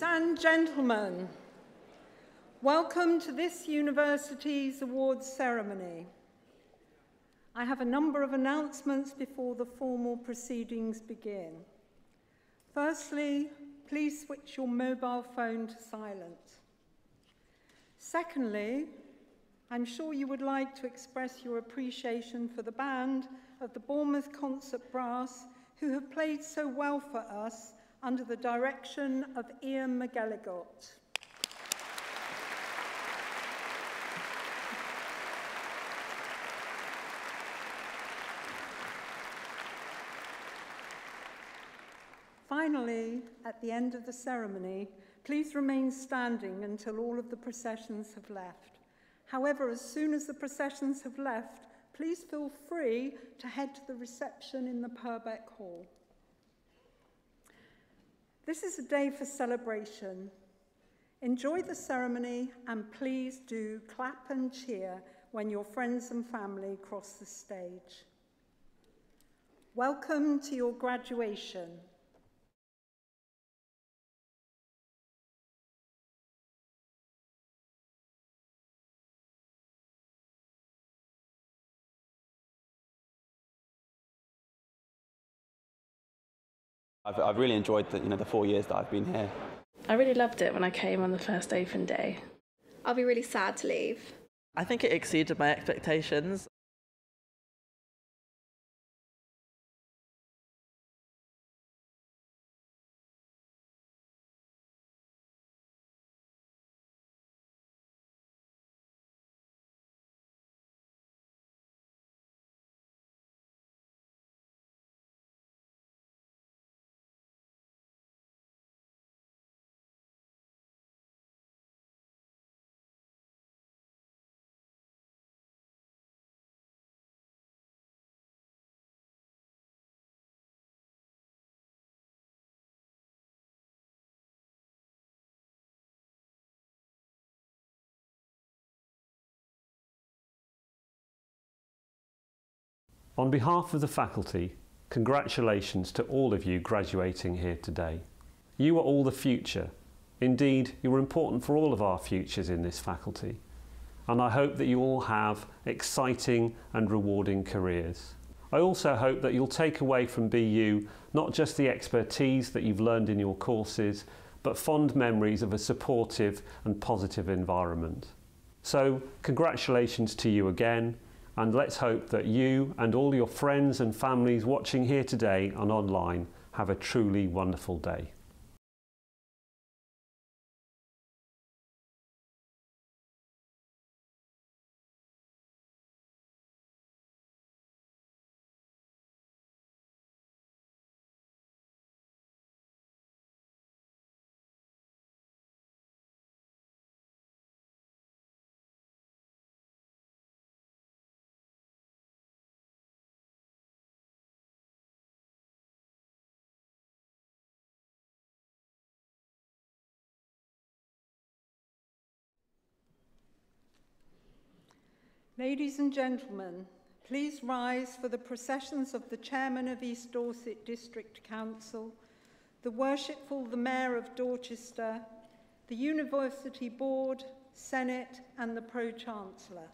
Ladies and gentlemen, welcome to this university's awards ceremony. I have a number of announcements before the formal proceedings begin. Firstly, please switch your mobile phone to silent. Secondly, I'm sure you would like to express your appreciation for the band of the Bournemouth Concert Brass who have played so well for us under the direction of Ian McGhee. Finally, at the end of the ceremony, please remain standing until all of the processions have left. However, as soon as the processions have left, please feel free to head to the reception in the Purbeck Hall. This is a day for celebration. Enjoy the ceremony and please do clap and cheer when your friends and family cross the stage. Welcome to your graduation. I've really enjoyed the 4 years that I've been here. I really loved it when I came on the first open day. I'll be really sad to leave. I think it exceeded my expectations. On behalf of the faculty, congratulations to all of you graduating here today. You are all the future. Indeed, you are important for all of our futures in this faculty. And I hope that you all have exciting and rewarding careers. I also hope that you'll take away from BU not just the expertise that you've learned in your courses, but fond memories of a supportive and positive environment. So, congratulations to you again. And let's hope that you and all your friends and families watching here today and online have a truly wonderful day. Ladies and gentlemen, please rise for the processions of the Chairman of East Dorset District Council, the Worshipful the Mayor of Dorchester, the University Board, Senate and the Pro-Chancellor.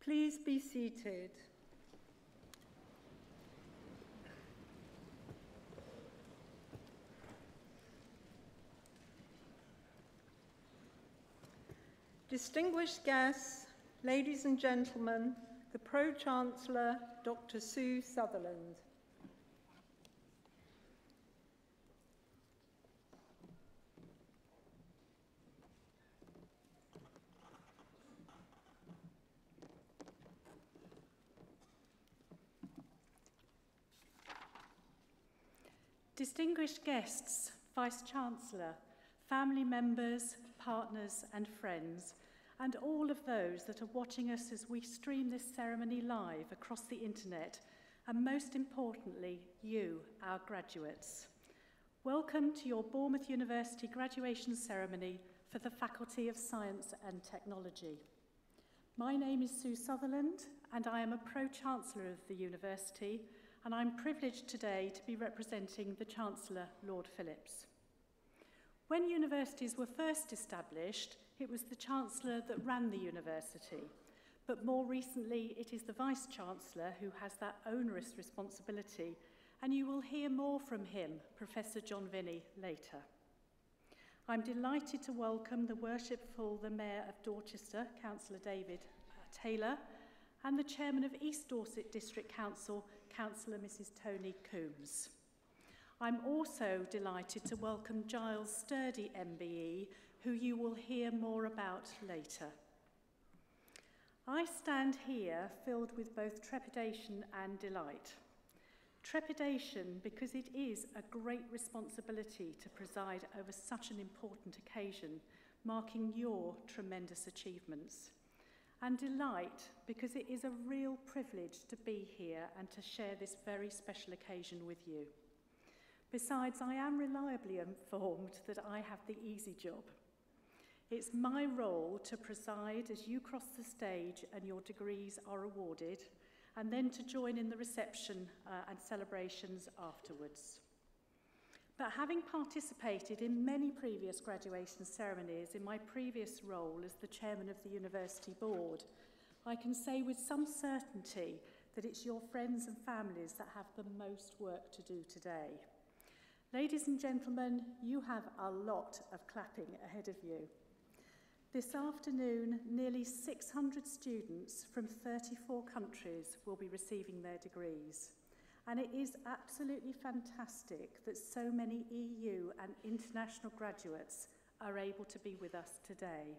Please be seated. Distinguished guests, ladies and gentlemen, the Pro-Chancellor, Dr. Sue Sutherland. Distinguished guests, Vice-Chancellor, family members, partners and friends, and all of those that are watching us as we stream this ceremony live across the internet, and most importantly, you, our graduates. Welcome to your Bournemouth University graduation ceremony for the Faculty of Science and Technology. My name is Sue Sutherland, and I am a Pro-Chancellor of the University, and I'm privileged today to be representing the Chancellor, Lord Phillips. When universities were first established, it was the Chancellor that ran the university, but more recently it is the Vice-Chancellor who has that onerous responsibility, and you will hear more from him, Professor John Vinney, later. I'm delighted to welcome the Worshipful the Mayor of Dorchester, Councillor David Taylor, and the Chairman of East Dorset District Council, Councillor Mrs Tony Coombs. I'm also delighted to welcome Giles Sturdy MBE, who you will hear more about later. I stand here filled with both trepidation and delight. Trepidation because it is a great responsibility to preside over such an important occasion, marking your tremendous achievements. And delight because it is a real privilege to be here and to share this very special occasion with you. Besides, I am reliably informed that I have the easy job. It's my role to preside as you cross the stage and your degrees are awarded, and then to join in the reception and celebrations afterwards. But having participated in many previous graduation ceremonies in my previous role as the chairman of the university board, I can say with some certainty that it's your friends and families that have the most work to do today. Ladies and gentlemen, you have a lot of clapping ahead of you. This afternoon, nearly 600 students from 34 countries will be receiving their degrees. And it is absolutely fantastic that so many EU and international graduates are able to be with us today.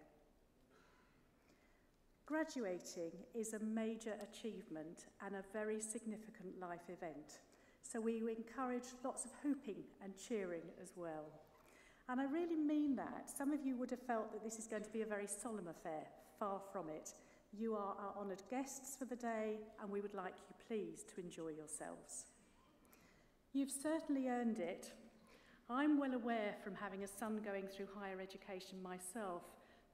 Graduating is a major achievement and a very significant life event, so we encourage lots of hooping and cheering as well. And I really mean that. Some of you would have felt that this is going to be a very solemn affair. Far from it. You are our honoured guests for the day, and we would like you please to enjoy yourselves. You've certainly earned it. I'm well aware from having a son going through higher education myself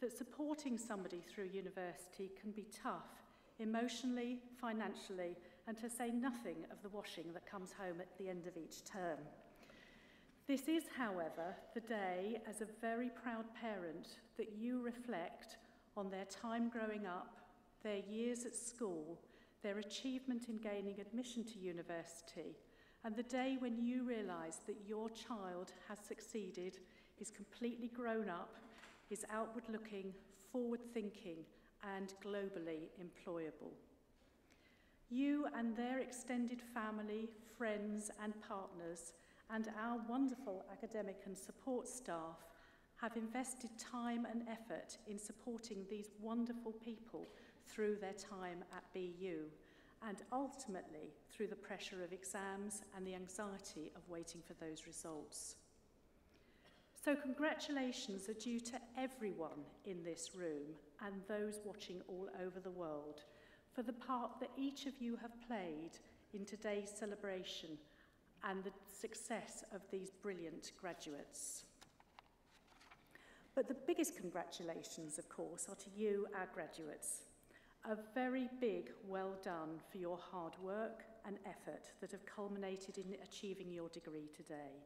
that supporting somebody through university can be tough, emotionally, financially, and to say nothing of the washing that comes home at the end of each term. This is, however, the day as a very proud parent that you reflect on their time growing up, their years at school, their achievement in gaining admission to university, and the day when you realise that your child has succeeded, is completely grown up, is outward-looking, forward-thinking, and globally employable. You and their extended family, friends, and partners, and our wonderful academic and support staff have invested time and effort in supporting these wonderful people through their time at BU, and ultimately through the pressure of exams and the anxiety of waiting for those results. So congratulations are due to everyone in this room and those watching all over the world for the part that each of you have played in today's celebration and the success of these brilliant graduates. But the biggest congratulations, of course, are to you, our graduates. A very big well done for your hard work and effort that have culminated in achieving your degree today.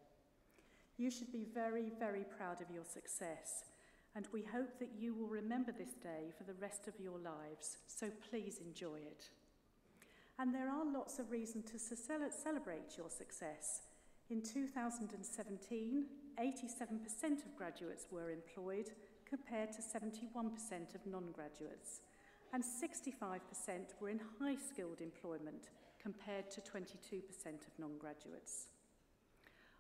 You should be very, very proud of your success, and we hope that you will remember this day for the rest of your lives, so please enjoy it. And there are lots of reasons to celebrate your success. In 2017, 87% of graduates were employed, compared to 71% of non-graduates, and 65% were in high-skilled employment, compared to 22% of non-graduates.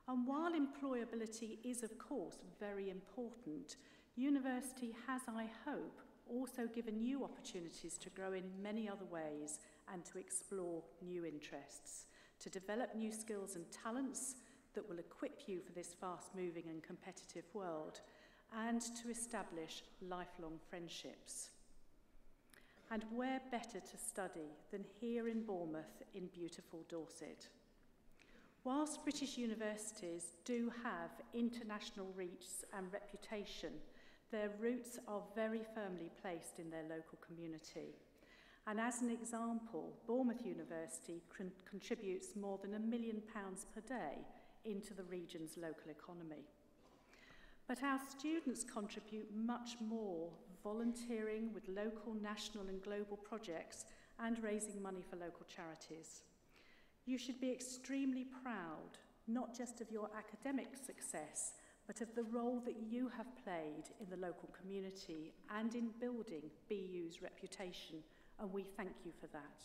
And while employability is, of course, very important, university has, I hope, also given you opportunities to grow in many other ways and to explore new interests, to develop new skills and talents that will equip you for this fast-moving and competitive world, and to establish lifelong friendships. And where better to study than here in Bournemouth in beautiful Dorset? Whilst British universities do have international reach and reputation, their roots are very firmly placed in their local community. And as an example, Bournemouth University contributes more than £1 million per day into the region's local economy. But our students contribute much more, volunteering with local, national and global projects and raising money for local charities. You should be extremely proud, not just of your academic success, but of the role that you have played in the local community and in building BU's reputation, and we thank you for that.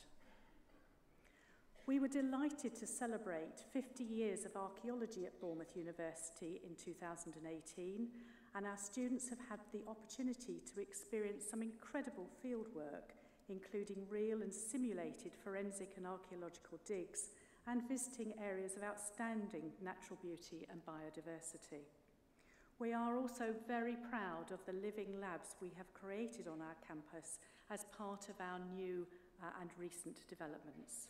We were delighted to celebrate 50 years of archaeology at Bournemouth University in 2018, and our students have had the opportunity to experience some incredible fieldwork, including real and simulated forensic and archaeological digs, and visiting areas of outstanding natural beauty and biodiversity. We are also very proud of the living labs we have created on our campus as part of our new and recent developments.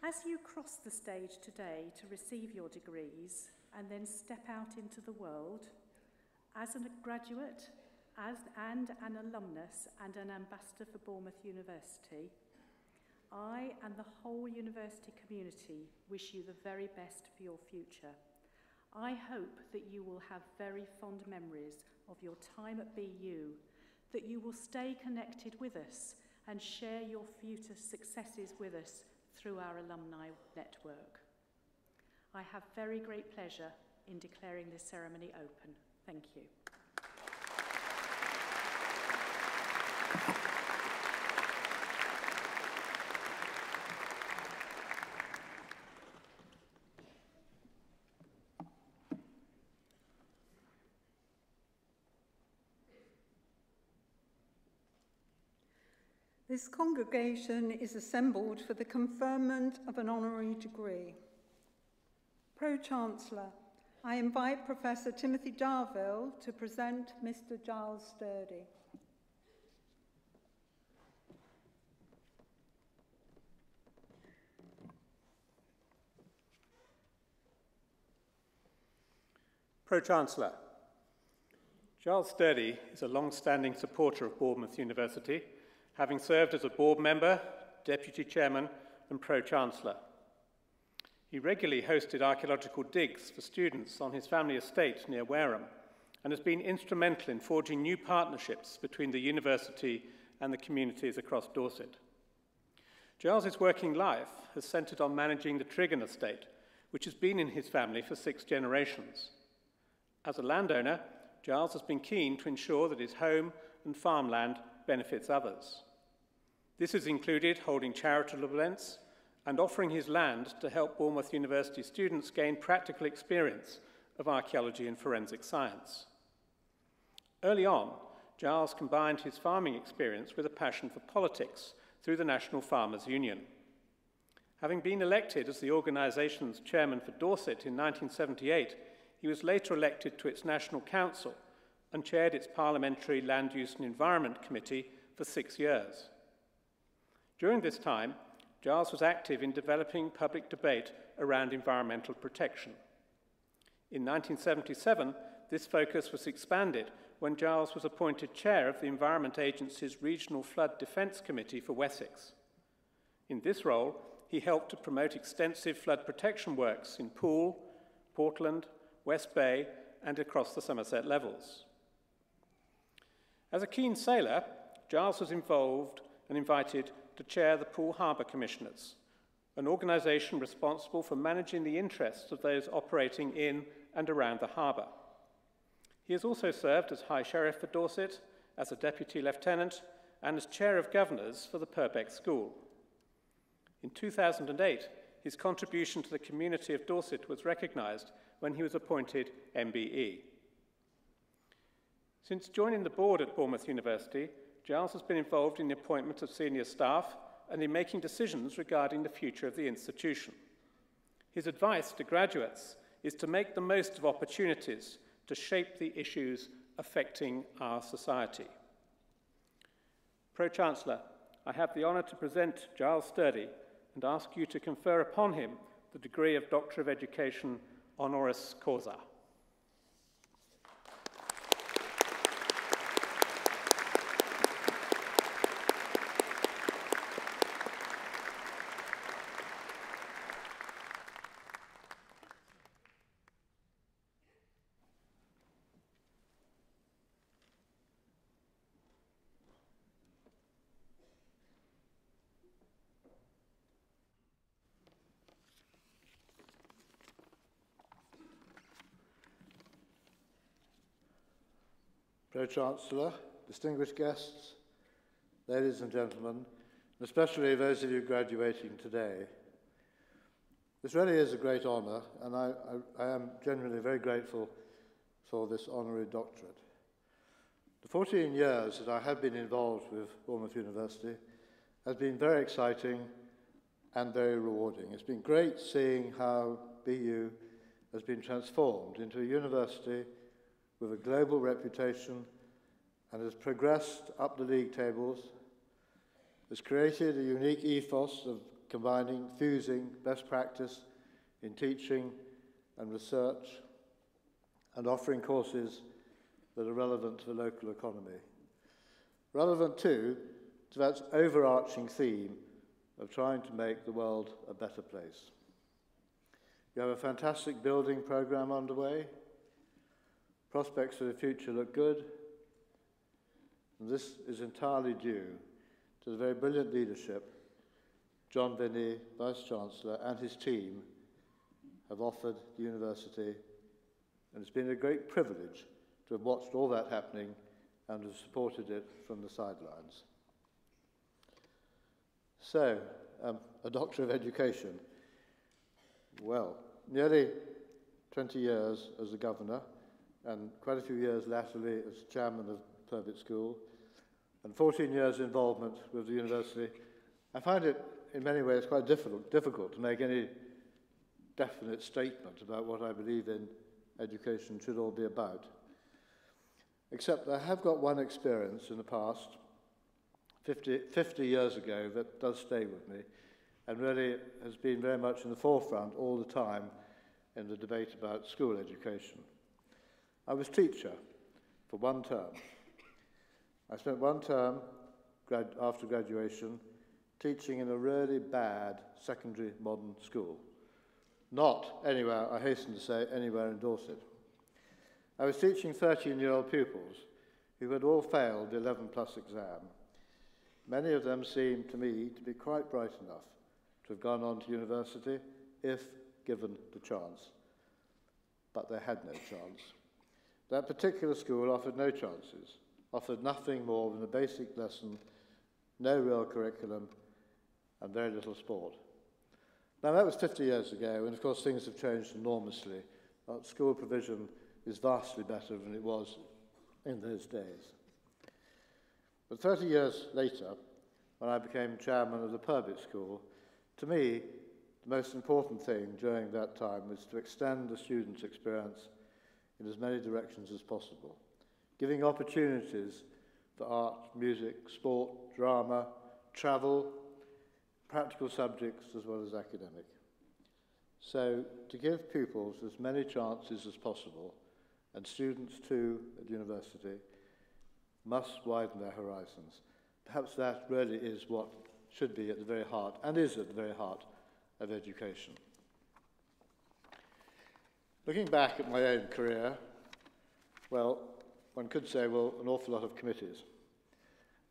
As you cross the stage today to receive your degrees and then step out into the world, as a graduate, and an alumnus and an ambassador for Bournemouth University, I and the whole university community wish you the very best for your future. I hope that you will have very fond memories of your time at BU, that you will stay connected with us and share your future successes with us through our alumni network. I have very great pleasure in declaring this ceremony open. Thank you. This congregation is assembled for the conferment of an honorary degree. Pro-Chancellor, I invite Professor Timothy Darvill to present Mr. Giles Sturdy. Pro-Chancellor, Giles Sturdy is a long-standing supporter of Bournemouth University, having served as a board member, deputy chairman and pro-chancellor. He regularly hosted archaeological digs for students on his family estate near Wareham and has been instrumental in forging new partnerships between the university and the communities across Dorset. Giles's working life has centred on managing the Trigon estate, which has been in his family for 6 generations. As a landowner, Giles has been keen to ensure that his home and farmland benefits others. This has included holding charitable events and offering his land to help Bournemouth University students gain practical experience of archaeology and forensic science. Early on, Giles combined his farming experience with a passion for politics through the National Farmers' Union. Having been elected as the organisation's chairman for Dorset in 1978, he was later elected to its National Council and chaired its Parliamentary Land Use and Environment Committee for 6 years. During this time, Giles was active in developing public debate around environmental protection. In 1977, this focus was expanded when Giles was appointed chair of the Environment Agency's Regional Flood Defence Committee for Wessex. In this role, he helped to promote extensive flood protection works in Poole, Portland, West Bay and across the Somerset levels. As a keen sailor, Giles was involved and invited to chair the Poole Harbour Commissioners, an organisation responsible for managing the interests of those operating in and around the harbour. He has also served as High Sheriff for Dorset, as a Deputy Lieutenant, and as Chair of Governors for the Purbeck School. In 2008, his contribution to the community of Dorset was recognised when he was appointed MBE. Since joining the board at Bournemouth University, Giles has been involved in the appointment of senior staff and in making decisions regarding the future of the institution. His advice to graduates is to make the most of opportunities to shape the issues affecting our society. Pro-Chancellor, I have the honour to present Giles Sturdy and ask you to confer upon him the degree of Doctor of Education honoris causa. Pro-Chancellor, distinguished guests, ladies and gentlemen, and especially those of you graduating today. This really is a great honour, and I am genuinely very grateful for this honorary doctorate. The 14 years that I have been involved with Bournemouth University has been very exciting and very rewarding. It's been great seeing how BU has been transformed into a university with a global reputation and has progressed up the league tables, has created a unique ethos of fusing best practice in teaching and research, and offering courses that are relevant to the local economy. Relevant too to that overarching theme of trying to make the world a better place. You have a fantastic building programme underway. Prospects for the future look good, and this is entirely due to the very brilliant leadership John Binney, Vice-Chancellor, and his team have offered the university, and it's been a great privilege to have watched all that happening and have supported it from the sidelines. So, a Doctor of Education. Well, nearly 20 years as a governor, and quite a few years latterly as chairman of Purbeck School, and 14 years involvement with the university. I find it in many ways quite difficult to make any definite statement about what I believe in education should all be about. Except I have got one experience in the past, 50 years ago, that does stay with me, and really has been very much in the forefront all the time in the debate about school education. I was teacher for one term. I spent one term after graduation teaching in a really bad secondary modern school. Not anywhere, I hasten to say, anywhere in Dorset. I was teaching 13-year-old pupils who had all failed the 11+ exam. Many of them seemed to me to be quite bright enough to have gone on to university if given the chance. But they had no chance. That particular school offered no chances, offered nothing more than a basic lesson, no real curriculum, and very little sport. Now, that was 50 years ago, and of course things have changed enormously. School provision is vastly better than it was in those days. But 30 years later, when I became chairman of the Purbeck School, to me, the most important thing during that time was to extend the students' experience in as many directions as possible, giving opportunities for art, music, sport, drama, travel, practical subjects as well as academic. So to give pupils as many chances as possible, and students too at university, must widen their horizons. Perhaps that really is what should be at the very heart, and is at the very heart, of education. Looking back at my own career, Well, one could say, well, an awful lot of committees.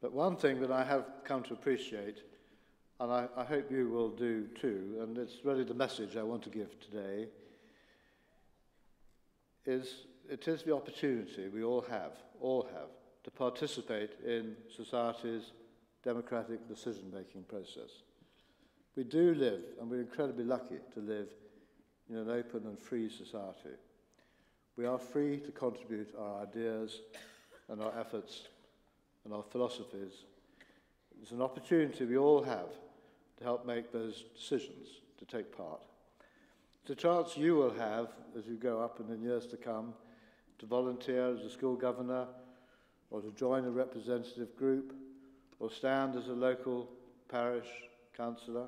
But one thing that I have come to appreciate, and I hope you will do too, and it's really the message I want to give today, is it is the opportunity we all have, to participate in society's democratic decision-making process. We do live, and we're incredibly lucky to live in an open and free society. We are free to contribute our ideas and our efforts and our philosophies. It's an opportunity we all have to help make those decisions, to take part. It's a chance you will have as you go up and in years to come to volunteer as a school governor, or to join a representative group, or stand as a local parish councillor.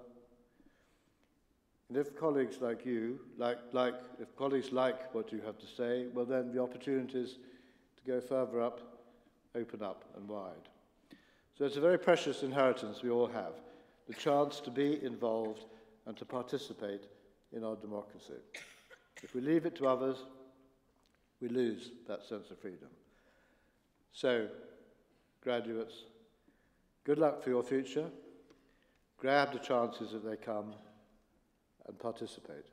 And if colleagues like you, if colleagues like what you have to say, well then the opportunities to go further up open up and wide. So it's a very precious inheritance we all have, the chance to be involved and to participate in our democracy. If we leave it to others, we lose that sense of freedom. So, graduates, good luck for your future. Grab the chances as they come and participate.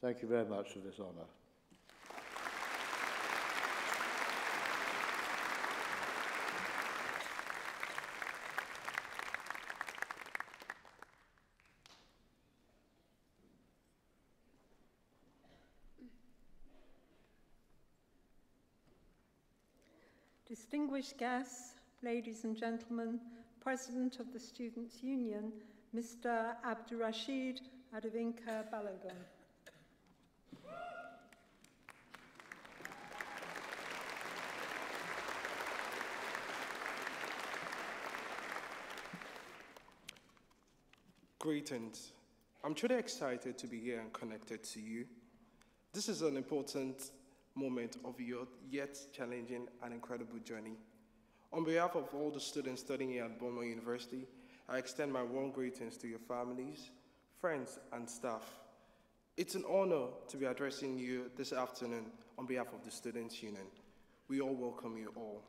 Thank you very much for this honour. Distinguished guests, ladies and gentlemen, President of the Students' Union, Mr. Abdurrashid Adavinka Balogun. Greetings. I'm truly excited to be here and connected to you. This is an important moment of your yet challenging and incredible journey. On behalf of all the students studying here at Bournemouth University, I extend my warm greetings to your families, friends, and staff. It's an honor to be addressing you this afternoon on behalf of the Students' Union. We all welcome you all.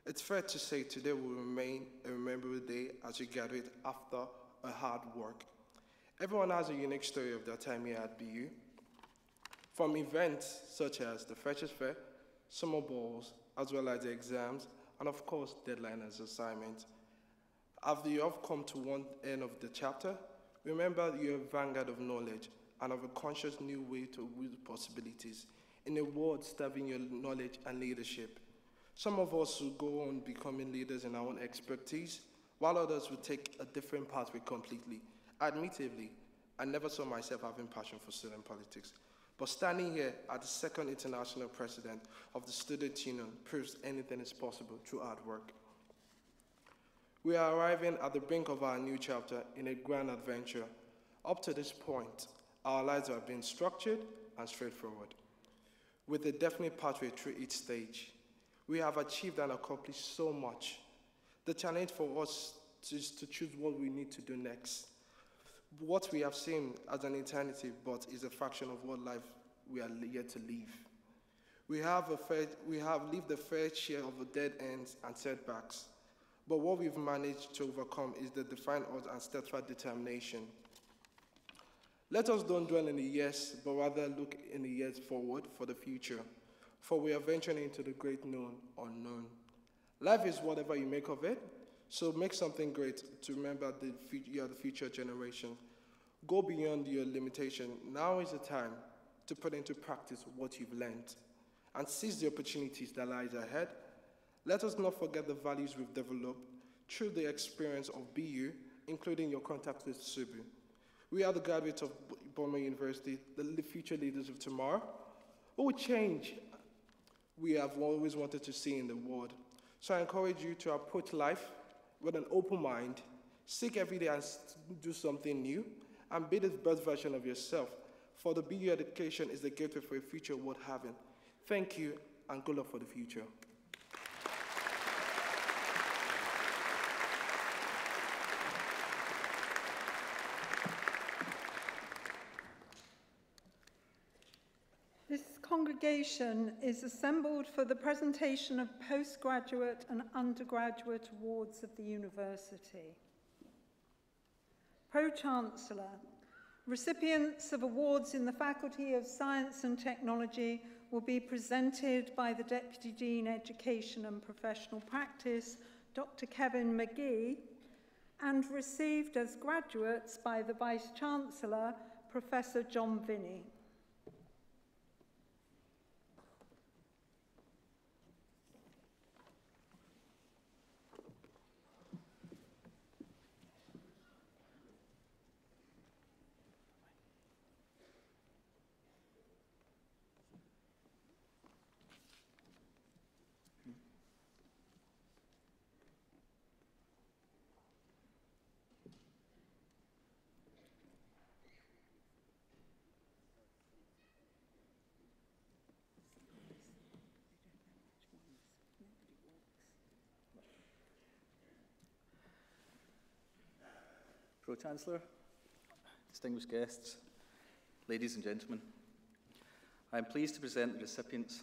It's fair to say today will remain a memorable day as you graduate after a hard work. Everyone has a unique story of their time here at BU. From events such as the Freshers' Fair, summer balls, as well as the exams, and of course, deadline as assignments. After you have come to one end of the chapter, remember you're a vanguard of knowledge and of a conscious new way to wield possibilities in a world starving your knowledge and leadership. Some of us will go on becoming leaders in our own expertise, while others will take a different pathway completely. Admittedly, I never saw myself having passion for student politics. But standing here as the second international president of the Student Union proves anything is possible through hard work. We are arriving at the brink of our new chapter in a grand adventure. Up to this point, our lives have been structured and straightforward, with a definite pathway through each stage. We have achieved and accomplished so much. The challenge for us is to choose what we need to do next. What we have seen as an eternity, but is a fraction of what life we are yet to live. We have lived a fair share of the dead ends and setbacks, but what we've managed to overcome is the defiant odds and steadfast determination. Let us don't dwell in the yes, but rather look in the years forward for the future, for we are venturing into the great known unknown. Life is whatever you make of it, so make something great to remember you are the future generation. Go beyond your limitation. Now is the time to put into practice what you've learned and seize the opportunities that lies ahead. Let us not forget the values we've developed through the experience of BU, including your contact with Subu. We are the graduates of Bournemouth University, the future leaders of tomorrow, who will change we have always wanted to see in the world. So I encourage you to approach life with an open mind, seek every day and do something new, and be the best version of yourself. For the BU education is the gateway for a future worth having. Thank you, and good luck for the future. This congregation is assembled for the presentation of postgraduate and undergraduate awards of the university. Pro-Chancellor, recipients of awards in the Faculty of Science and Technology will be presented by the Deputy Dean Education and Professional Practice, Dr. Kevin McGhee, and received as graduates by the Vice-Chancellor, Professor John Vinney. Pro-Chancellor, distinguished guests, ladies and gentlemen, I am pleased to present the recipients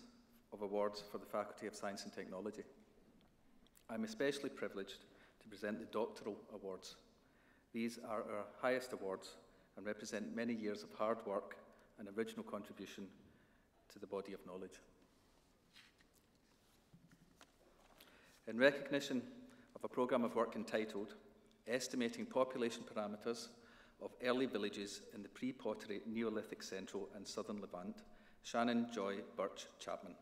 of awards for the Faculty of Science and Technology. I am especially privileged to present the doctoral awards. These are our highest awards and represent many years of hard work and original contribution to the body of knowledge. In recognition of a programme of work entitled Estimating Population Parameters of Early Villages in the Pre-Pottery Neolithic Central and Southern Levant, Shannon Joy Birch Chapman.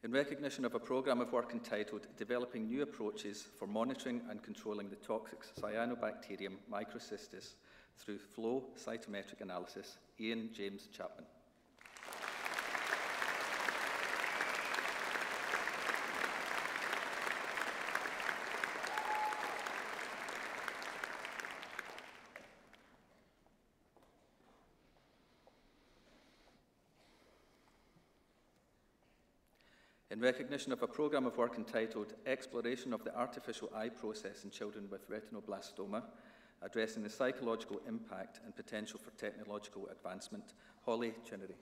In recognition of a programme of work entitled Developing New Approaches for Monitoring and Controlling the Toxic Cyanobacterium microcystis through Flow Cytometric Analysis, Ian James Chapman. In recognition of a programme of work entitled Exploration of the Artificial Eye Process in Children with Retinoblastoma, Addressing the Psychological Impact and Potential for Technological Advancement, Holly Chinnery.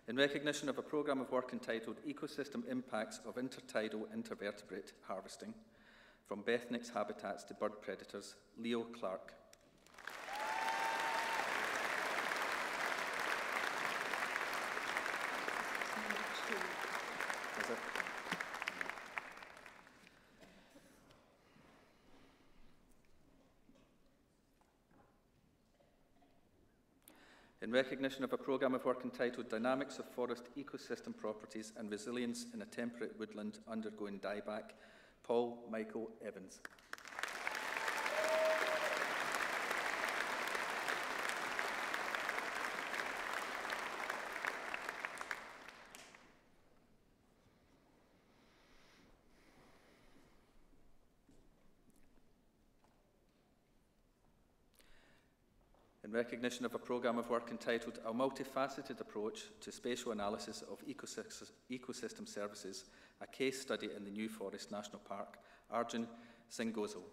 In recognition of a programme of work entitled Ecosystem Impacts of Intertidal Intervertebrate Harvesting, From Bethnix Habitats to Bird Predators, Leo Clark. In recognition of a programme of work entitled Dynamics of Forest Ecosystem Properties and Resilience in a Temperate Woodland Undergoing Dieback, Paul Michael Evans. In recognition of a programme of work entitled A Multifaceted Approach to Spatial Analysis of Ecosystem Services, a Case Study in the New Forest National Park, Arjun Singh-Gozal.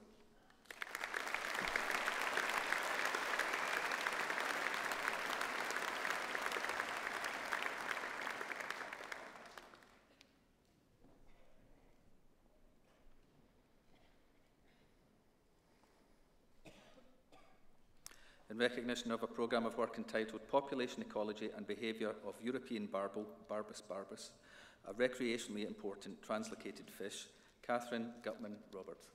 In recognition of a programme of work entitled Population Ecology and Behaviour of European Barbel, Barbus barbus, a recreationally important translocated fish, Catherine Gutman-Roberts.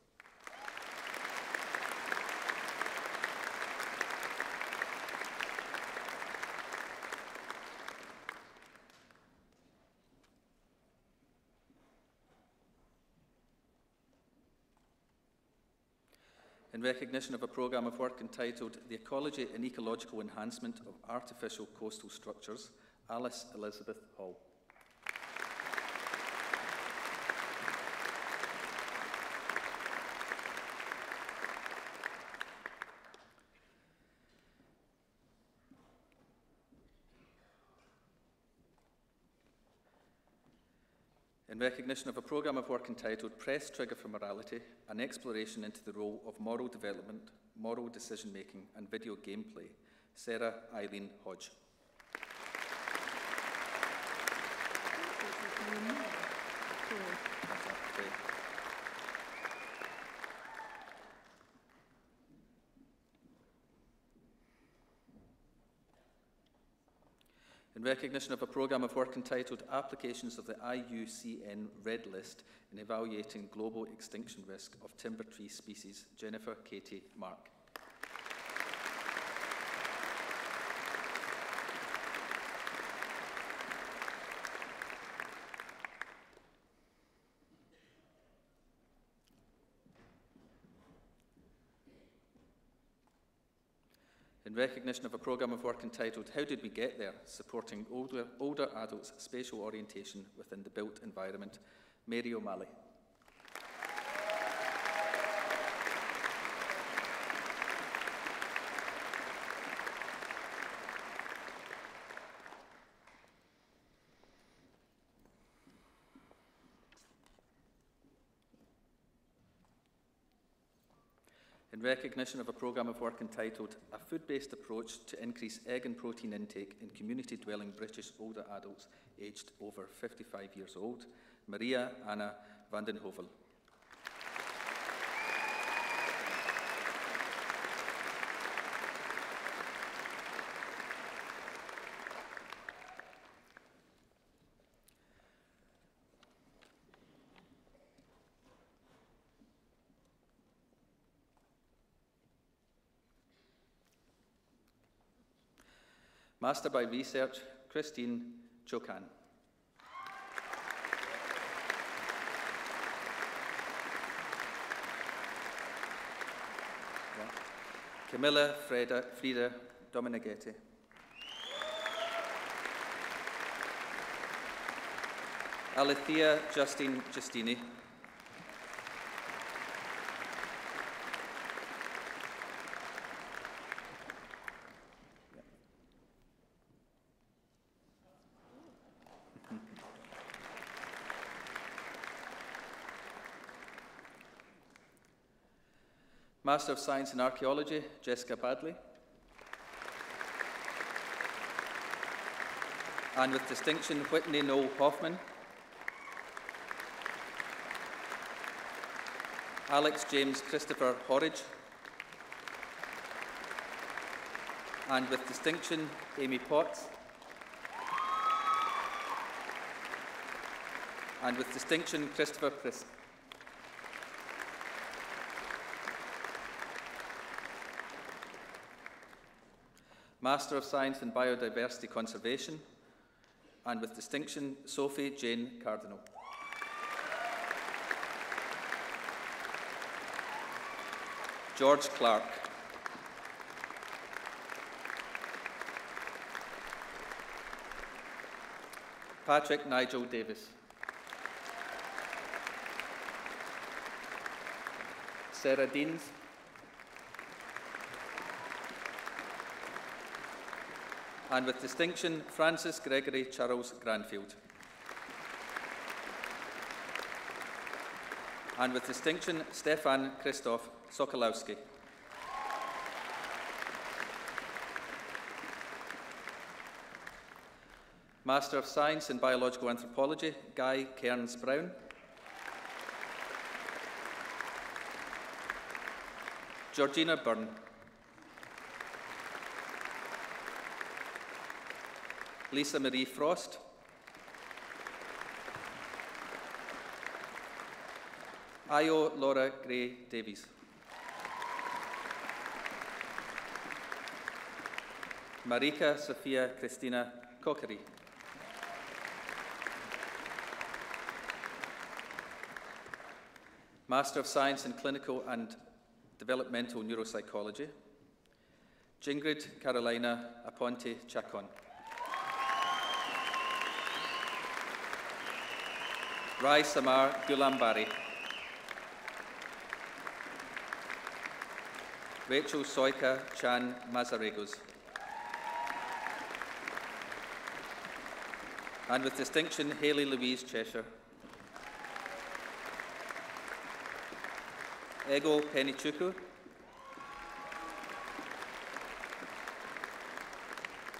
in recognition of a programme of work entitled The Ecology and Ecological Enhancement of Artificial Coastal Structures, Alice Elizabeth Hall. In recognition of a programme of work entitled Press Trigger for Morality, an exploration into the role of moral development, moral decision-making and video gameplay, Sarah Eileen Hodge. In recognition of a programme of work entitled Applications of the IUCN Red List in Evaluating Global Extinction Risk of Timber Tree Species, Jennifer Katie Mark. In recognition of a programme of work entitled How Did We Get There? Supporting older adults' spatial orientation within the built environment, Mary O'Malley. In recognition of a programme of work entitled A Food-Based Approach to Increase Egg and Protein Intake in Community-Dwelling British Older Adults Aged over 55 years old, Maria Anna van den Hovel. Master by Research, Christine Chokan. Camilla Frida Dominighetti. Alethea Justine Justini. Master of Science in Archaeology, Jessica Badley. And with distinction, Whitney Noel Hoffman. Alex James Christopher Horridge. And with distinction, Amy Potts. And with distinction, Christopher Crisp. Master of Science in Biodiversity Conservation, and with distinction, Sophie Jane Cardinal. George Clark. Patrick Nigel Davis. Sarah Deans. And with distinction, Francis Gregory Charles Granfield. And with distinction, Stefan Christoph Sokolowski. Master of Science in Biological Anthropology, Guy Cairns Brown. Georgina Byrne. Lisa Marie Frost. Io Laura Gray Davies. Marika Sophia Christina Cochery. Master of Science in Clinical and Developmental Neuropsychology, Jingrid Carolina Aponte Chacon. Rai Samar Gulambari. Rachel Soika Chan Mazaregos. And with distinction, Hayley Louise Cheshire. Ego Penichuku.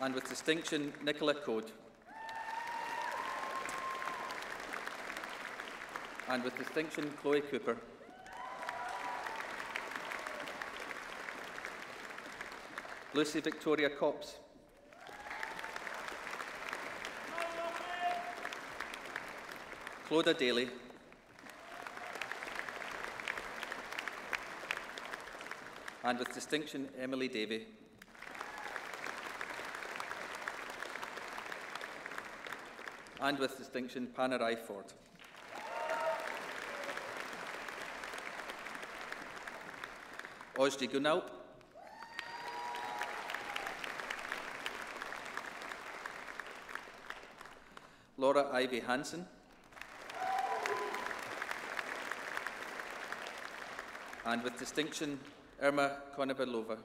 And with distinction, Nicola Code. And with distinction, Chloe Cooper. Lucy Victoria Copps. Clodagh Daly. And with distinction, Emily Davey. And with distinction, Panerai Ford. Ojdi Gunaup. Laura Ivy Hansen. And with distinction, Irma Konovalova.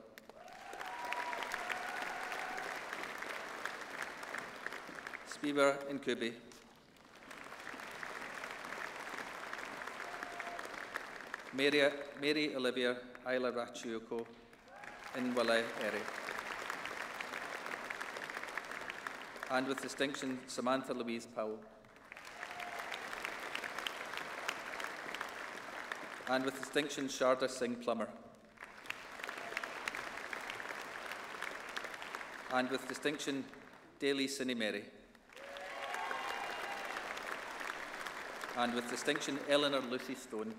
Spiva Incubi. Mary Olivia Ayla Rachioko in Wale Eri. And with distinction, Samantha Louise Powell. And with distinction, Sharda Singh Plummer. And with distinction, Daly Sinimeri. And with distinction, Eleanor Lucy Stone.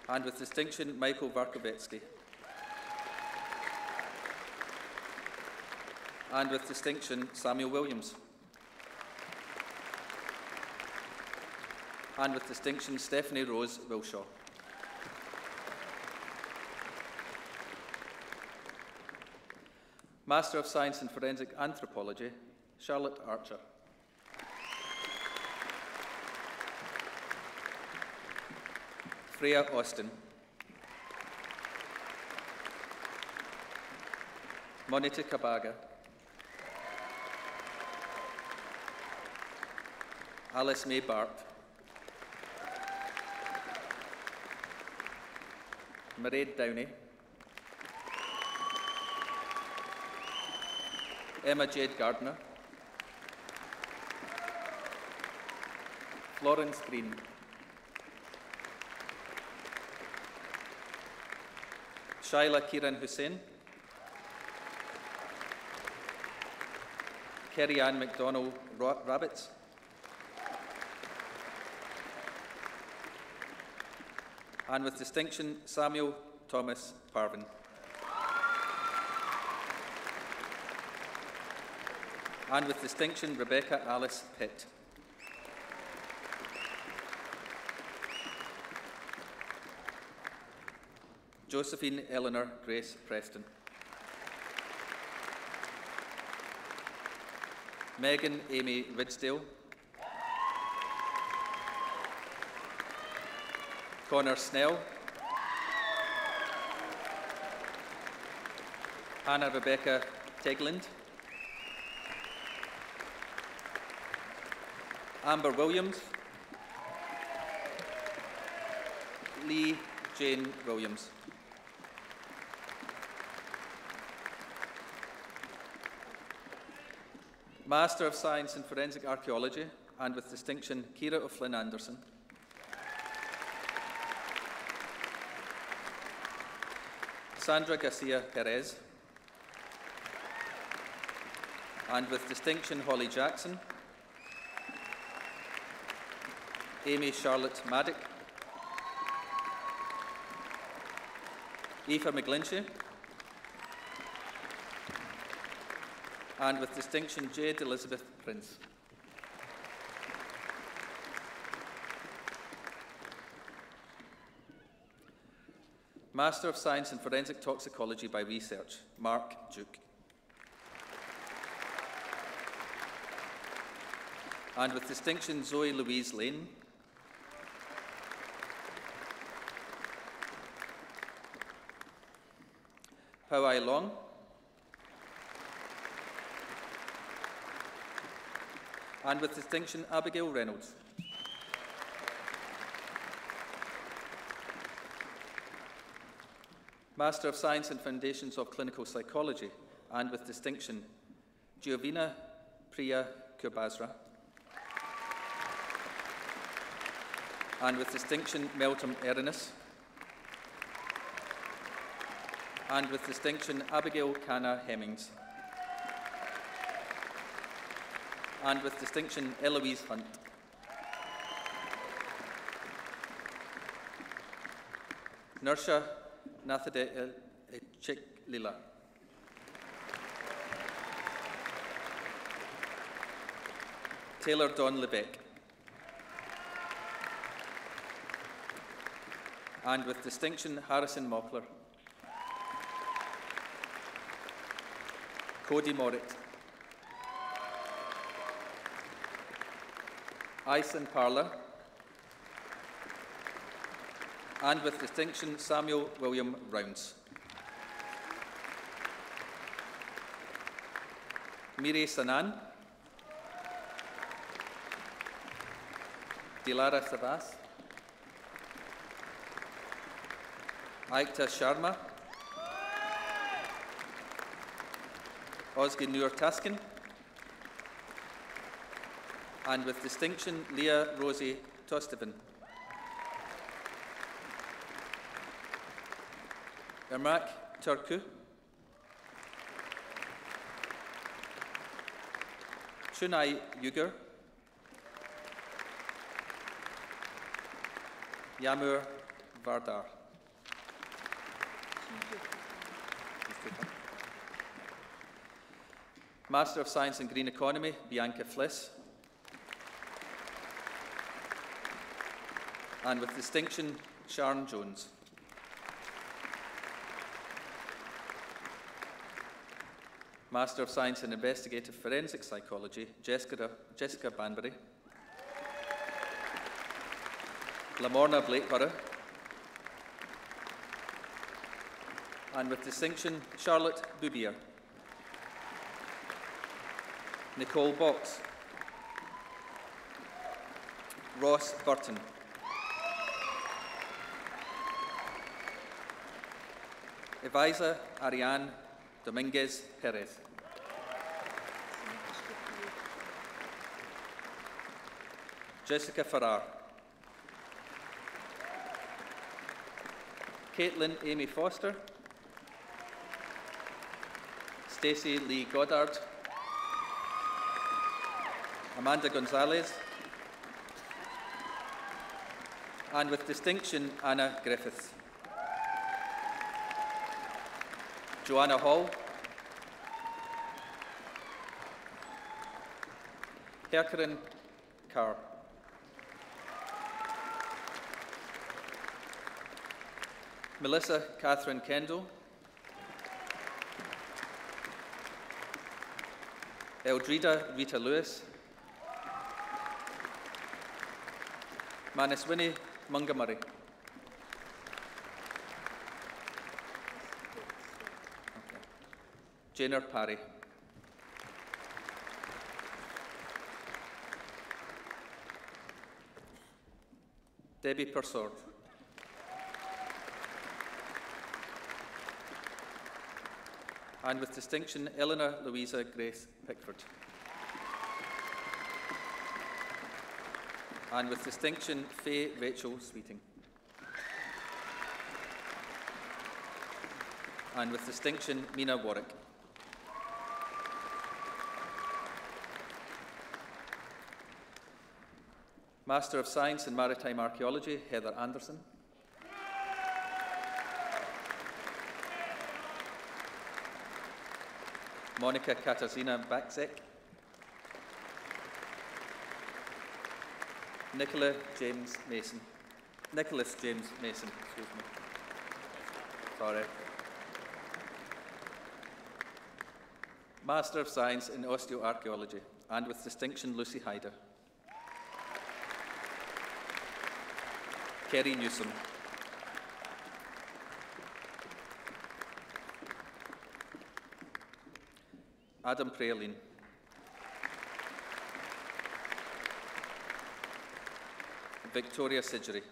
And with distinction, Michael Varkovetsky. And with distinction, Samuel Williams. And with distinction, Stephanie Rose Wilshaw. Master of Science in Forensic Anthropology, Charlotte Archer. Freya Austin. Monita Kabaga. Alice May Bart. Mairead Downey. Emma Jade Gardner. Florence Green. Shaila Kiran Hussain. Kerry Ann McDonald Rabbits. And with distinction, Samuel Thomas Parvin. And with distinction, Rebecca Alice Pitt. Josephine Eleanor Grace Preston. Megan Amy Ridsdale. Connor Snell. Hannah Rebecca Tegland. Amber Williams. Lee Jane Williams. Master of Science in Forensic Archaeology, and with distinction, Kira O'Flynn Anderson. Sandra Garcia Perez. And with distinction, Holly Jackson. Amy Charlotte Maddock. Aoife McGlinchey. And with distinction, Jade Elizabeth Prince. Master of Science in Forensic Toxicology by Research, Mark Duke. And with distinction, Zoe Louise Lane. Pao Ai Long. And with distinction, Abigail Reynolds. Master of Science in Foundations of Clinical Psychology, and with distinction, Giovina Priya Kurbasra. And with distinction, Meltem Erinus. And with distinction, Abigail Canna Hemmings. And with distinction, Eloise Hunt. Nursha Nathade Chiklila. Taylor Don Lebeck. And with distinction, Harrison Mockler. Cody Morritt. Ison Parler. And with distinction, Samuel William Rounds. Miri Sanan. Dilara Sabas. Aikta Sharma. Ozgi Nur Taskin. And with distinction, Leah Rosie Tosteven. Irmak Turku. Shunai Yugur. Yamur Vardar. Master of Science in Green Economy, Bianca Fliss. And with distinction, Sharon Jones. Master of Science in Investigative Forensic Psychology, Jessica Banbury. Lamorna Blakeborough. And with distinction, Charlotte Boubier. Nicole Box. Ross Burton. Evisa Ariane Dominguez Perez. Jessica Farrar. Caitlin Amy Foster. Stacey Lee Goddard. Amanda Gonzalez. And with distinction, Anna Griffiths. Joanna Hall. Herkerin Carr. Melissa Catherine Kendall. Eldrida Rita Lewis. Manaswini Mungamurray. Janer Parry. Debbie Persord. And with distinction, Eleanor Louisa Grace Pickford. And with distinction, Faye Rachel Sweeting. And with distinction, Mina Warwick. Master of Science in Maritime Archaeology, Heather Anderson. Monica Katarzyna Bakzek. Nicholas James Mason, excuse me. Sorry. Master of Science in Osteoarchaeology, and with distinction, Lucy Hyder. Kerry Newsom. Adam Praline. Victoria Sidgery.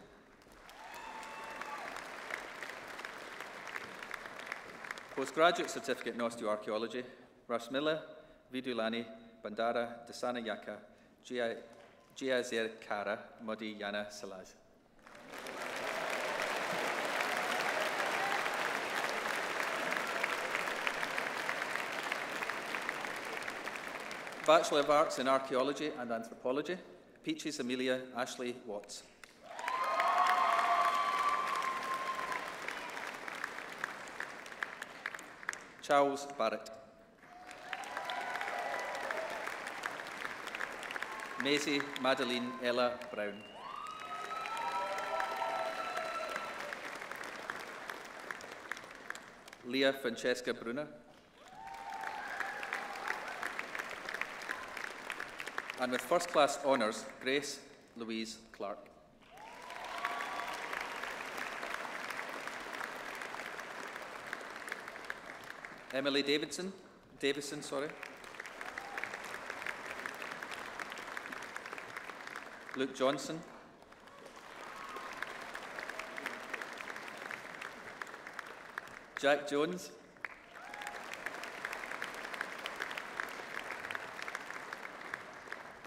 Postgraduate Certificate in Osteoarchaeology, Rashmila Vidulani Bandara Dasana Yaka Jiazir Kara Modi Yana Salaj. Bachelor of Arts in Archaeology and Anthropology, Peaches Amelia Ashley Watts. Charles Barrett. Maisie Madeline Ella Brown. Leah Francesca Brunner. And with first class honours, Grace Louise Clark. Emily Davison, Luke Johnson. Jack Jones.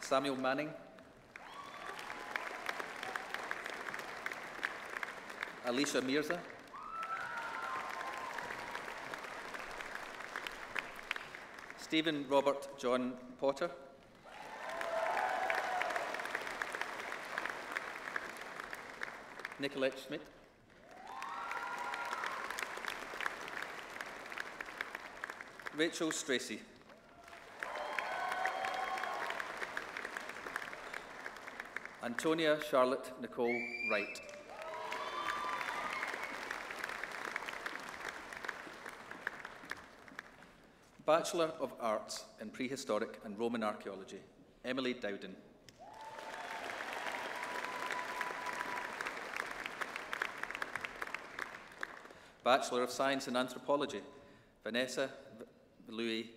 Samuel Manning. Alicia Mirza. Stephen Robert John Potter. Nicolette Schmidt. Rachel Stracy. Antonia Charlotte Nicole Wright. Bachelor of Arts in Prehistoric and Roman Archaeology, Emily Dowden. Bachelor of Science in Anthropology, Vanessa Louis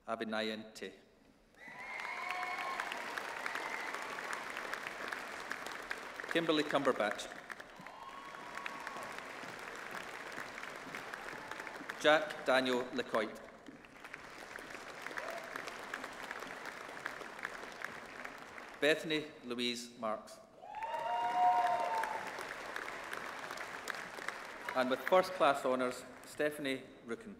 Abinayente. Kimberly Cumberbatch. Jack Daniel Lecoit. Bethany Louise Marks. And with first class honours, Stephanie Rooken.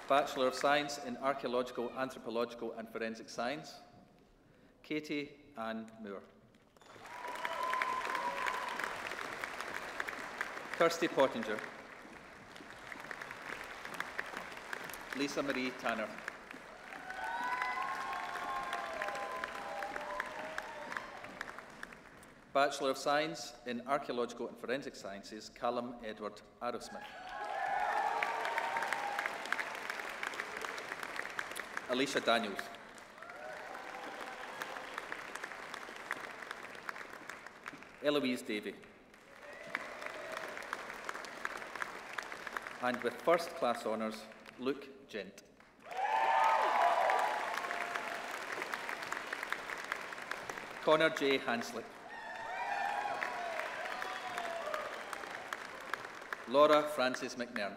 Bachelor of Science in Archaeological, Anthropological and Forensic Science, Katie Ann Moore. Kirsty Pottinger. Lisa Marie Tanner. Bachelor of Science in Archaeological and Forensic Sciences, Callum Edward Arrowsmith. Alicia Daniels. Eloise Davey. And with first class honours, Luke Gent. Connor J. Hanslick. Laura Frances McNairn.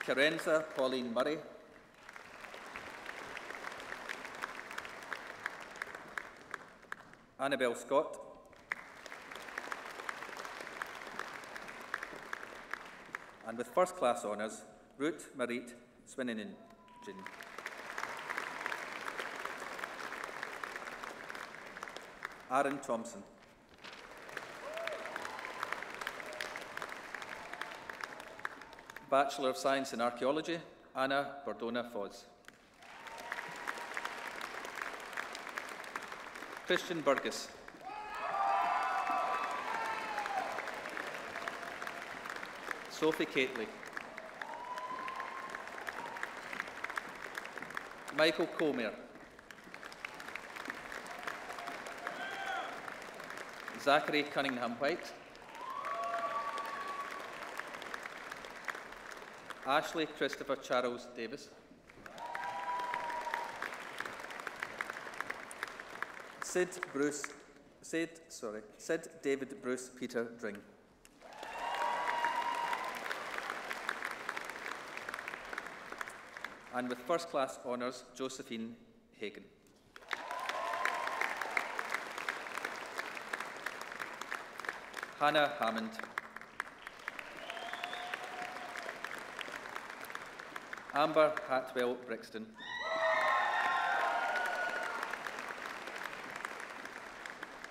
Carenza Pauline Murray. Annabelle Scott. And with first class honours, Ruth Marit Swinningen. Aaron Thompson. Bachelor of Science in Archaeology, Anna Bordona Foz. Christian Burgess. Sophie Cately. Michael Comer. Zachary Cunningham-White. Ashley Christopher Charles Davis. Sid David Bruce Peter Dring. And with first class honours, Josephine Hagan. Hannah Hammond. Amber Hatwell Brixton.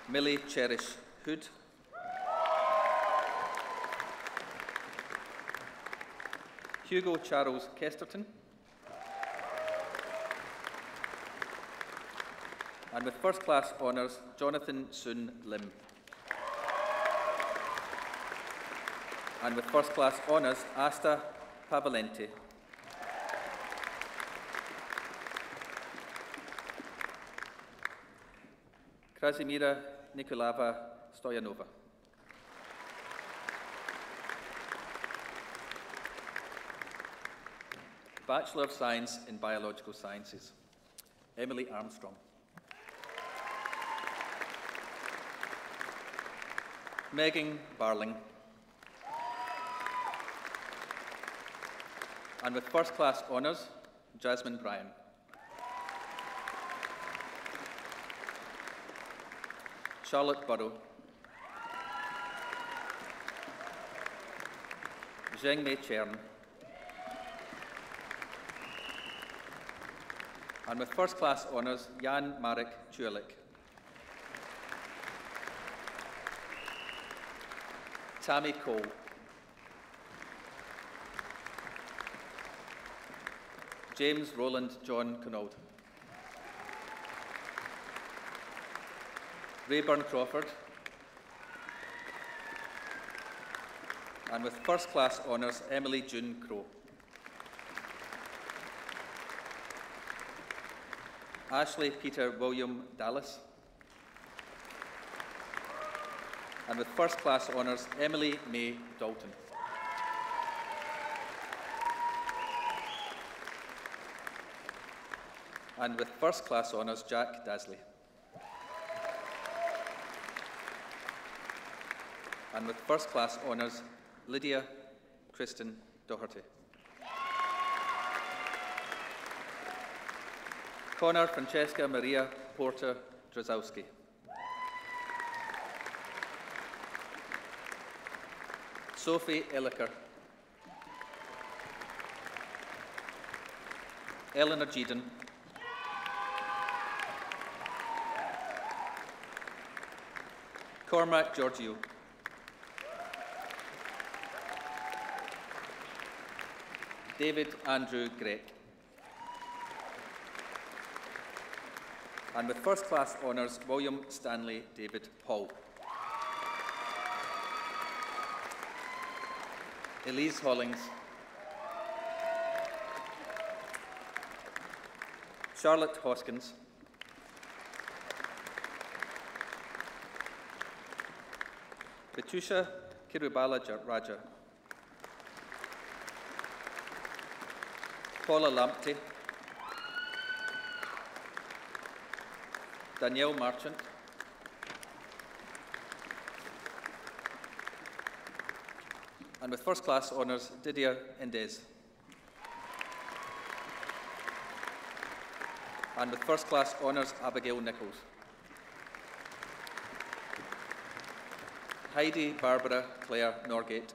Millie Cherish Hood. Hugo Charles Kesterton. And with first class honours, Jonathan Soon Lim. And with first class honours, Asta Pavalenti. Krasimira Nikolava Stoyanova. Bachelor of Science in Biological Sciences, Emily Armstrong. Megan Barling. And with first class honours, Jasmine Bryan. Charlotte Burrow. Zheng Mei Chern. And with first class honours, Jan Marek Chulik. Tammy Cole. James Roland John Connaught. Rayburn Crawford. And with first class honours, Emily June Crow. Ashley Peter William Dallas. And with first class honours, Emily May Dalton. And with first class honours, Jack Dasley. And with first class honours, Lydia Kristen Doherty. Connor Francesca Maria Porter Drazowski. Sophie Elliker. Eleanor Jeeden. Cormac Giorgio. David Andrew Grech. And with first class honours, William Stanley David Hall. Elise Hollings. Charlotte Hoskins. Petusha Kirubala Raja. Paula Lamptey. Danielle Marchant. And with first class honours, Didier Endez. And with first class honours, Abigail Nichols. Heidi Barbara Claire Norgate.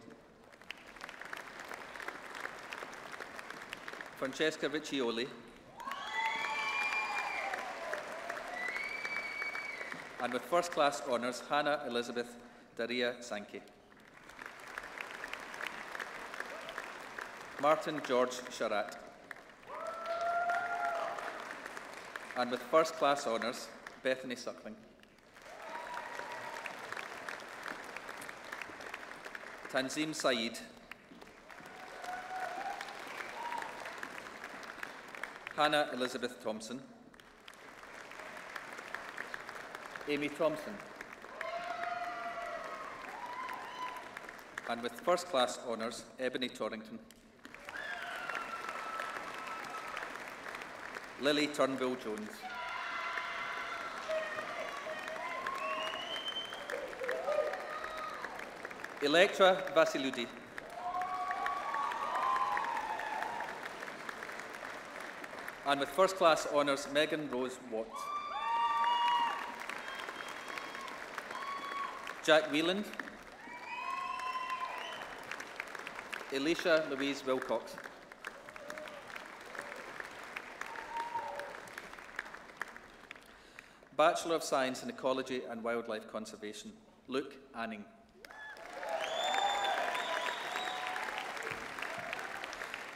Francesca Riccioli. And with first class honours, Hannah Elizabeth Daria Sankey. Martin George Sharat. And with first class honours, Bethany Suckling. Tanzim Saeed, Hannah Elizabeth Thompson, Amy Thompson, and with first class honours, Ebony Torrington, Lily Turnbull-Jones, Electra Vasiludi, and with first class honours, Megan Rose Watt, Jack Wheeland, Alicia Louise Wilcox, Bachelor of Science in Ecology and Wildlife Conservation, Luke Anning,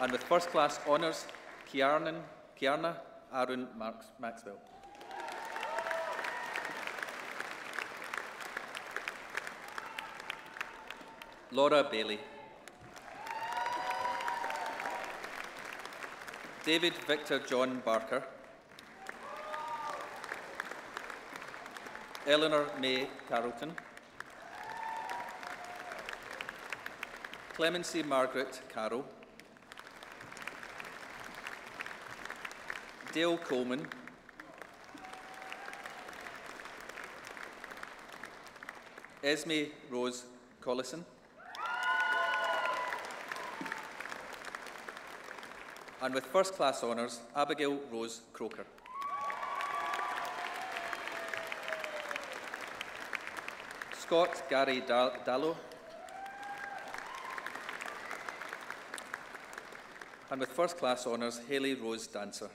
and with first class honours, Kiarna Arun Maxwell. Laura Bailey, David Victor John Barker, Eleanor May Carrollton, Clemency Margaret Carroll, Dale Coleman, Esme Rose Collison, and with first class honours, Abigail Rose Croker. Scott Gary Dallow, and with first class honours, Hayley Rose Dancer.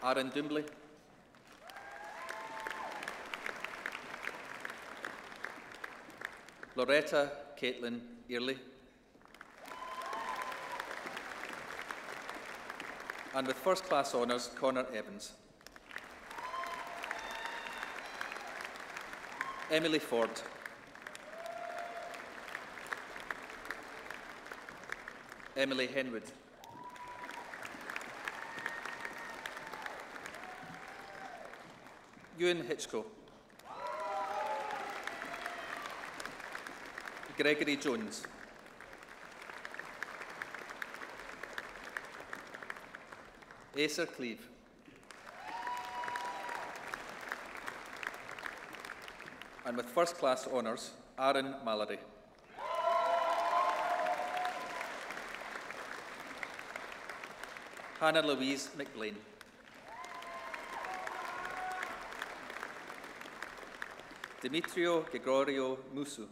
Aaron Dumbley, Loretta Caitlin Earley, and with first class honours, Connor Evans. Emily Ford, Emily Henwood, Ewan Hitchcock, Gregory Jones, Acer Cleve, and with first class honours, Aaron Mallory. Hannah Louise McBlain, Demetrio Gregorio Musu,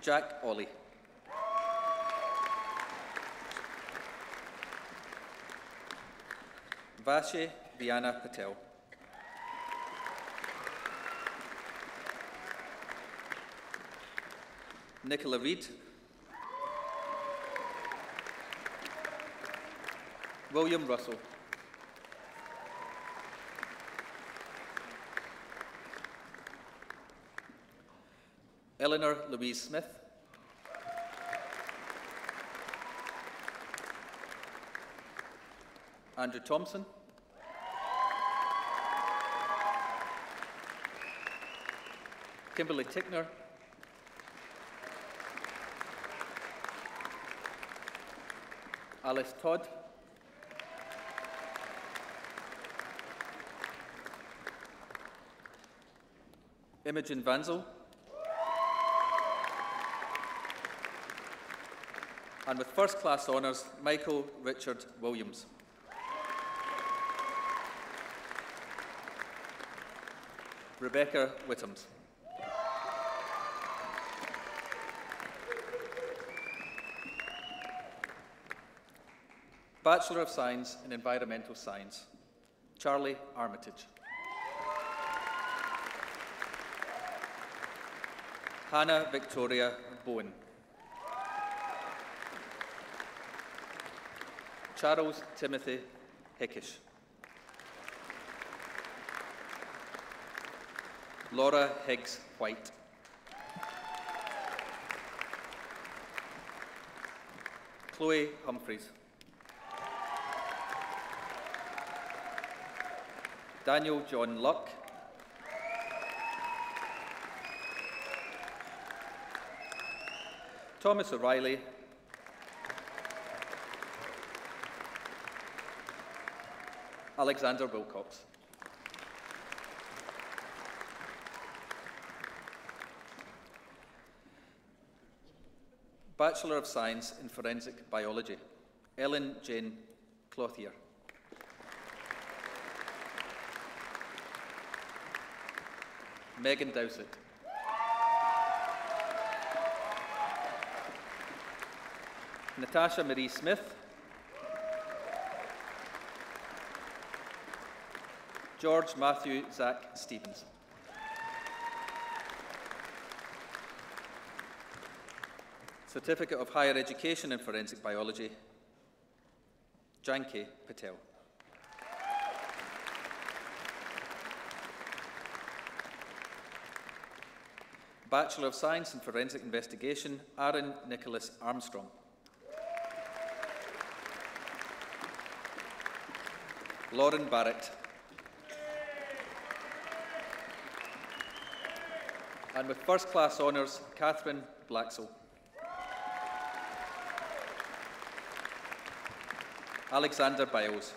Jack Ollie, Vashi Viana Patel, Nicola Reid, William Russell, Eleanor Louise Smith, Andrew Thompson, Kimberly Tickner, Alice Todd, Imogen Vanzel, and with first class honours, Michael Richard Williams. Rebecca Whittams. Bachelor of Science in Environmental Science, Charlie Armitage. Hannah Victoria Bowen. Charles Timothy Hickish. Laura Higgs White. Chloe Humphreys. Daniel John Luck. Thomas O'Reilly. Alexander Wilcox. Bachelor of Science in Forensic Biology, Ellen Jane Clothier. Megan Dowsett. Natasha Marie Smith. George Matthew Zach Stevens. Certificate of Higher Education in Forensic Biology, Janki Patel. Bachelor of Science in Forensic Investigation, Aaron Nicholas Armstrong. Lauren Barrett. And with first class honours, Catherine Blacksell. Alexander Biles.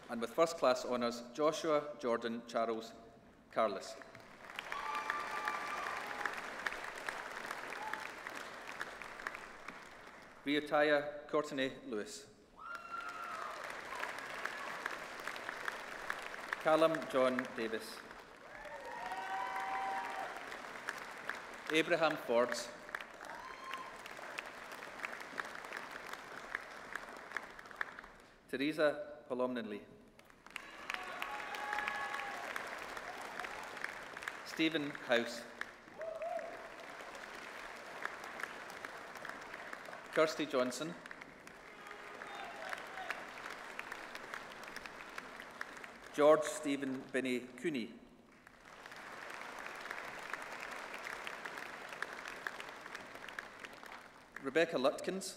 And with first class honours, Joshua Jordan Charles Carless. Riotaya Courtney Lewis. Callum John Davis. Abraham Forbes. Teresa Palomninley. Stephen House. Kirsty Johnson. George Stephen Binney Cooney. Rebecca Lutkins.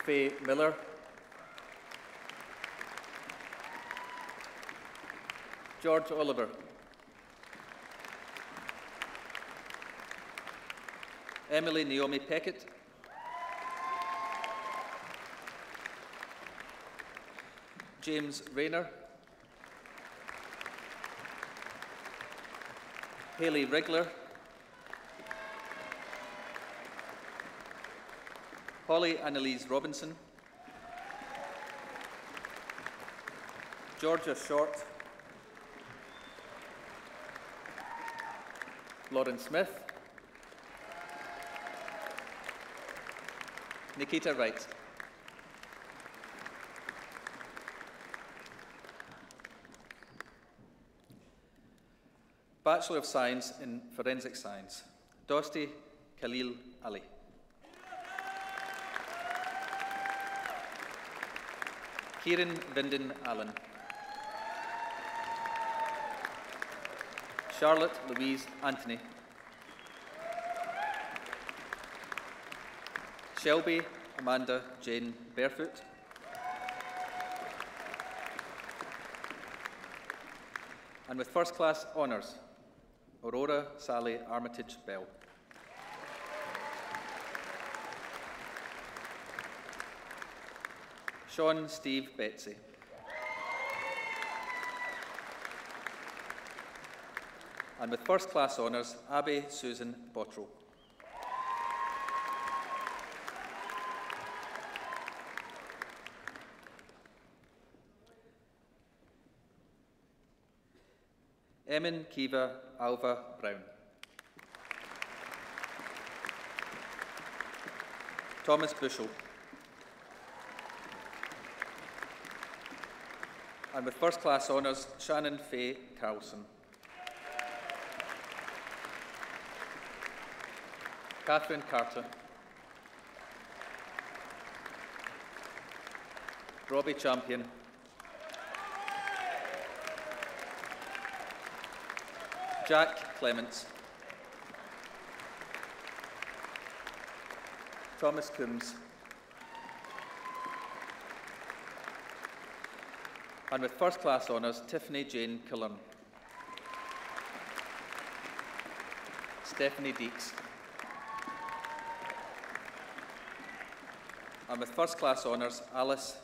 Faye Miller. George Oliver. Emily Naomi Peckett. James Rayner. Hayley Rigler. Holly Annalise Robinson. Georgia Short. Lauren Smith. Nikita Wright. Bachelor of Science in Forensic Science, Dosti Khalil Ali. Kieran Vinden Allen. Charlotte Louise Anthony. Shelby Amanda Jane Barefoot. And with first class honours, Aurora Sally Armitage Bell. Sean Steve Betsy. And with first class honours, Abby Susan Bottrell. Emin Kiva Alva Brown. Thomas Bushell. And with first class honours, Shannon Faye Carlson. Catherine Carter. Robbie Champion, Jack Clements, Thomas Coombs, and with first class honours, Tiffany Jane Killern, Stephanie Deeks, and with first class honours, Alice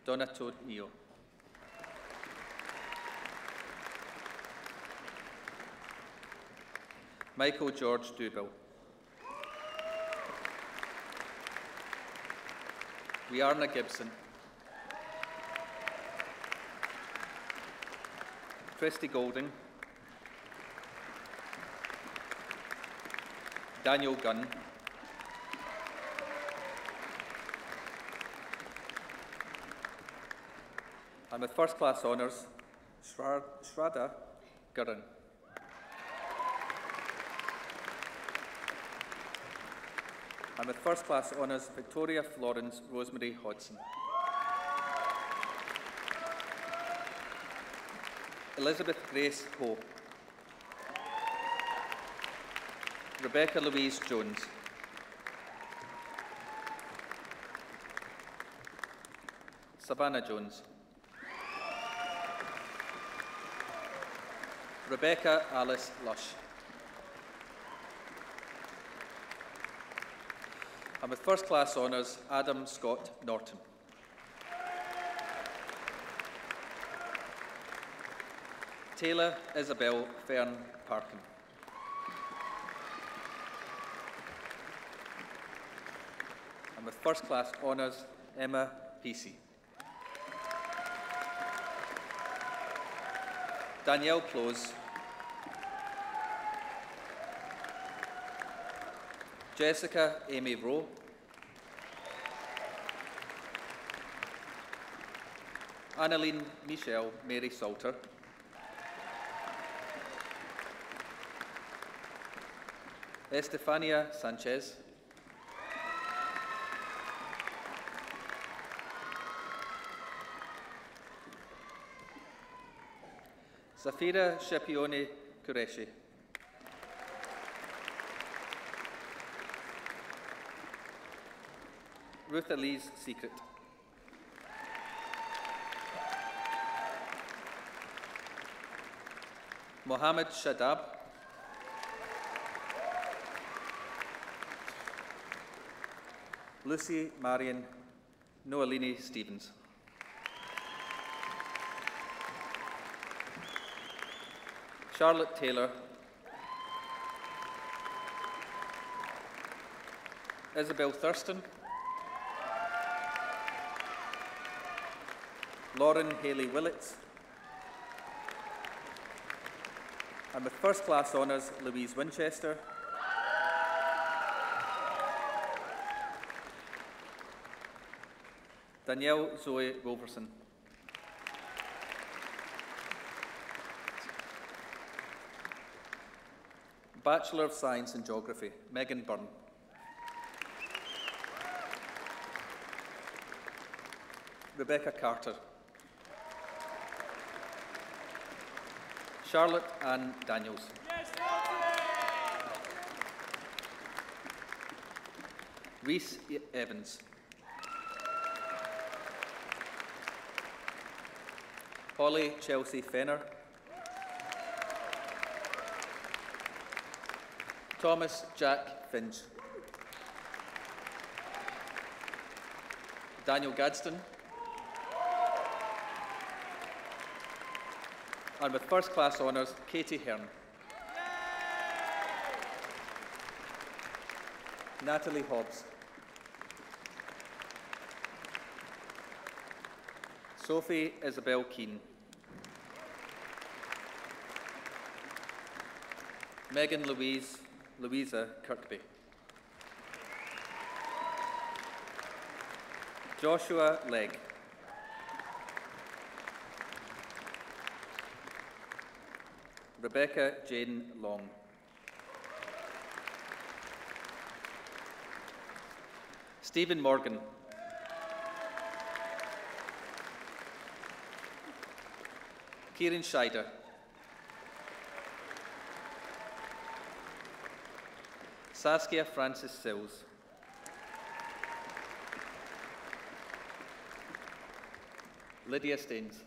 Donatonio. Michael George Dubill. Riarna Gibson. Christy Golding. Daniel Gunn. And with first class honours, Shraddha Gurran. And with first class honours, Victoria Florence Rosemary Hodson. Elizabeth Grace Ho. Rebecca Louise Jones. Savannah Jones. Rebecca Alice Lush. And with first class honours, Adam Scott Norton. Taylor Isabel Fern Parkin. And with first class honours, Emma Peacey. Danielle Close. Jessica Amy Rowe. Annalene Michelle Mary Salter. Estefania Sanchez. Zafira Shepione Qureshi. Ruth Elise Secret. Mohammed Shadab. Lucy Marion Noelini Stevens. Charlotte Taylor. Isabel Thurston. Lauren Haley Willits. And with first class honours, Louise Winchester. Danielle Zoe Roberson. Bachelor of Science in Geography, Megan Byrne. Rebecca Carter. Charlotte Ann Daniels. Reese Evans. Holly Chelsea Fenner. Thomas Jack Finch. Daniel Gadsden. And with first class honours, Katie Hearn. Natalie Hobbs. Sophie Isabel Keane. Megan Louisa Kirkby. Joshua Legg. Rebecca Jane Long. Stephen Morgan. Kieran Scheider. Saskia Francis Sills. Lydia Staines.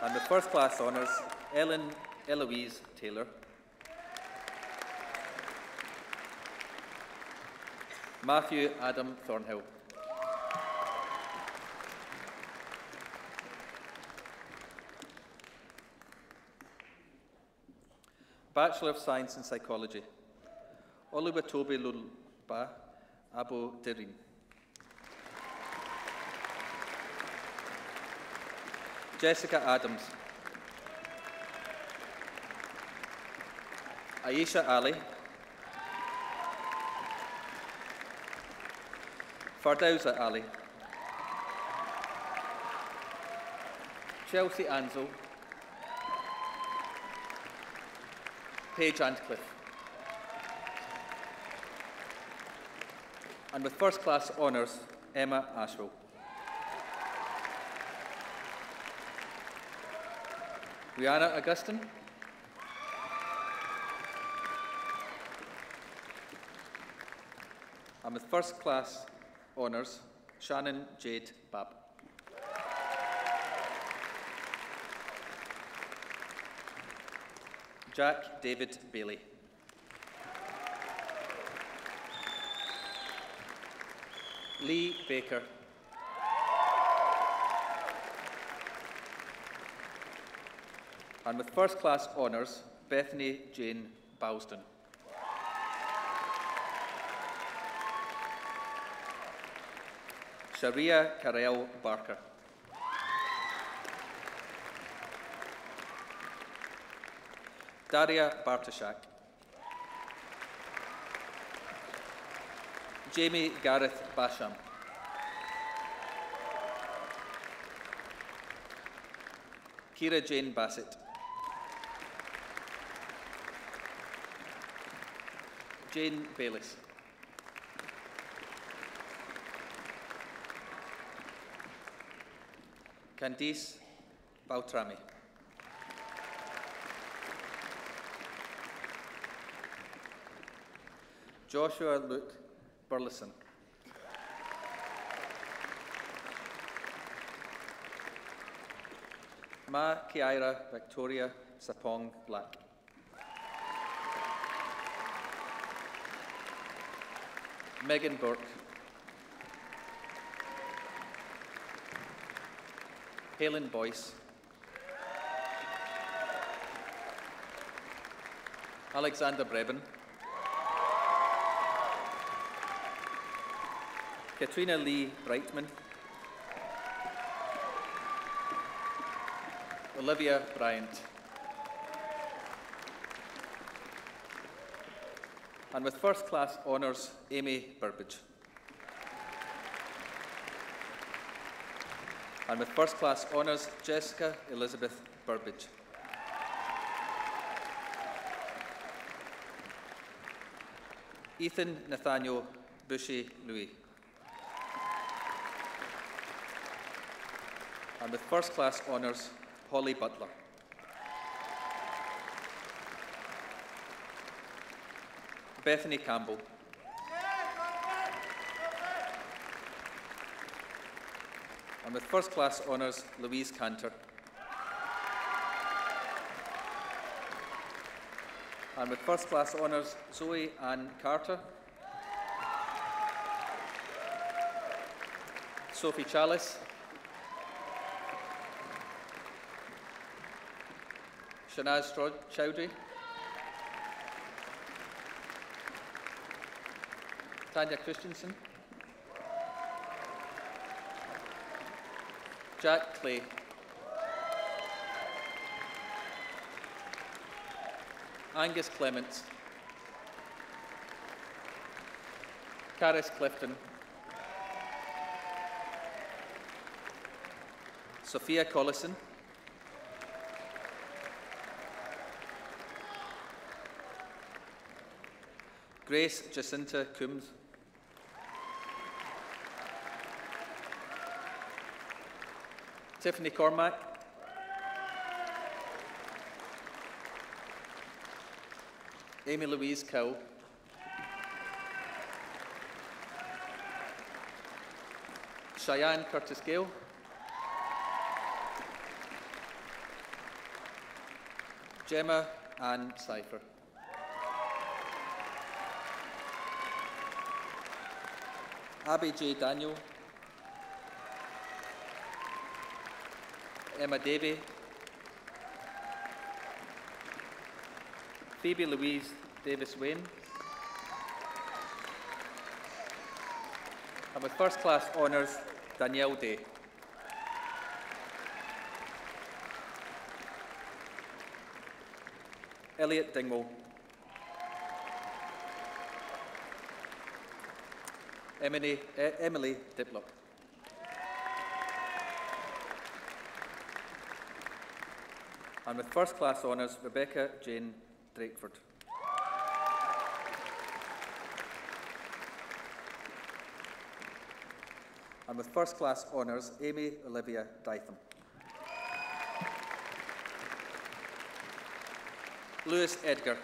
And with first class honours, Ellen Eloise Taylor. Matthew Adam Thornhill. Bachelor of Science in Psychology, Oluwatobi Lulba Abo Dirin. Jessica Adams. Aisha Ali. Fardauza Ali. Chelsea Ansel. Paige Antcliffe. And with first class honours, Emma Ashwell. Rihanna Augustin. And with first class honours, Shannon Jade Babb. Jack David Bailey. Lee Baker. And with first class honours, Bethany Jane Bowston. Sharia Karel Barker. Daria Bartoshak. Jamie Gareth Basham. Kira Jane Bassett. Jane Bayliss. Candice Bautrami. Joshua Luke Burleson. Ma Kiara Victoria Sapong Black. Megan Burke. Helen Boyce. Alexander Breben. Katrina Lee Brightman. Olivia Bryant. And with first class honours, Amy Burbage. And with first class honours, Jessica Elizabeth Burbage. Ethan Nathaniel Bushy Louis. And with first class honours, Holly Butler. Bethany Campbell. And with first class honours, Louise Cantor. And with first class honours, Zoe Ann Carter. Sophie Chalice. Shanaz Chowdhury. Tanya Christensen. Jack Clay. Angus Clements. Caris Clifton. Sophia Collison. Grace Jacinta Coombs. Tiffany Cormack, Amy Louise Cow, Cheyenne Curtis Gale, Gemma Ann Cipher, Abby J. Daniel, Emma Davey, Phoebe Louise Davis-Wayne, and with first class honours, Danielle Day. Elliot Dingwall, Emily Diplock, and with first class honours, Rebecca Jane Drakeford. And with first class honours, Amy Olivia Dytham. Lewis Edgar.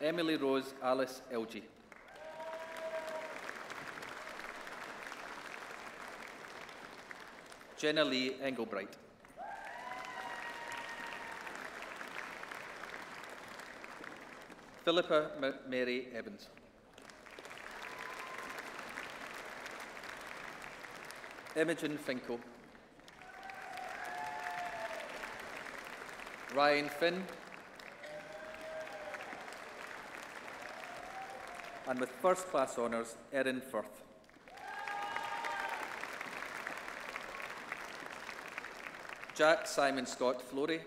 Emily Rose Alice Elgie. Jenna Lee Engelbright. Philippa Mary Evans. Imogen Finkel. Ryan Finn. And with first class honours, Erin Firth. Jack Simon Scott Flory.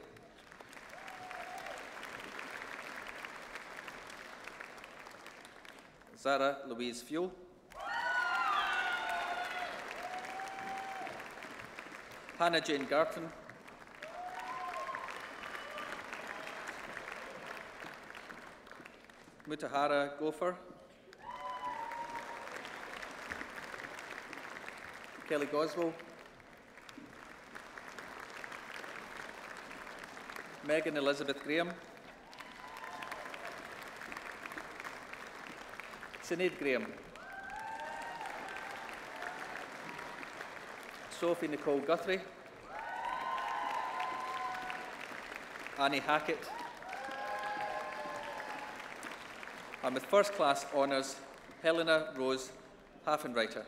Zara Louise Fuel. Hannah Jane Garton. Mutahara Gopher. Kelly Goswell. Megan Elizabeth Graham. Sinead Graham. Sophie Nicole Guthrie. Annie Hackett. And with first class honours, Helena Rose Haffenreiter.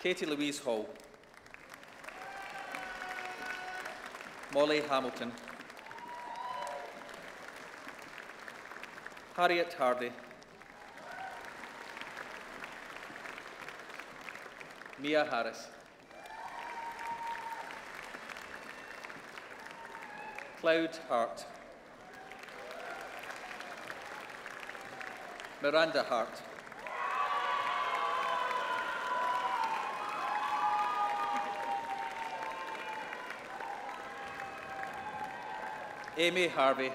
Katie Louise Hall. Molly Hamilton. Harriet Hardy. Mia Harris. Cloud Hart. Miranda Hart. Amy Harvey.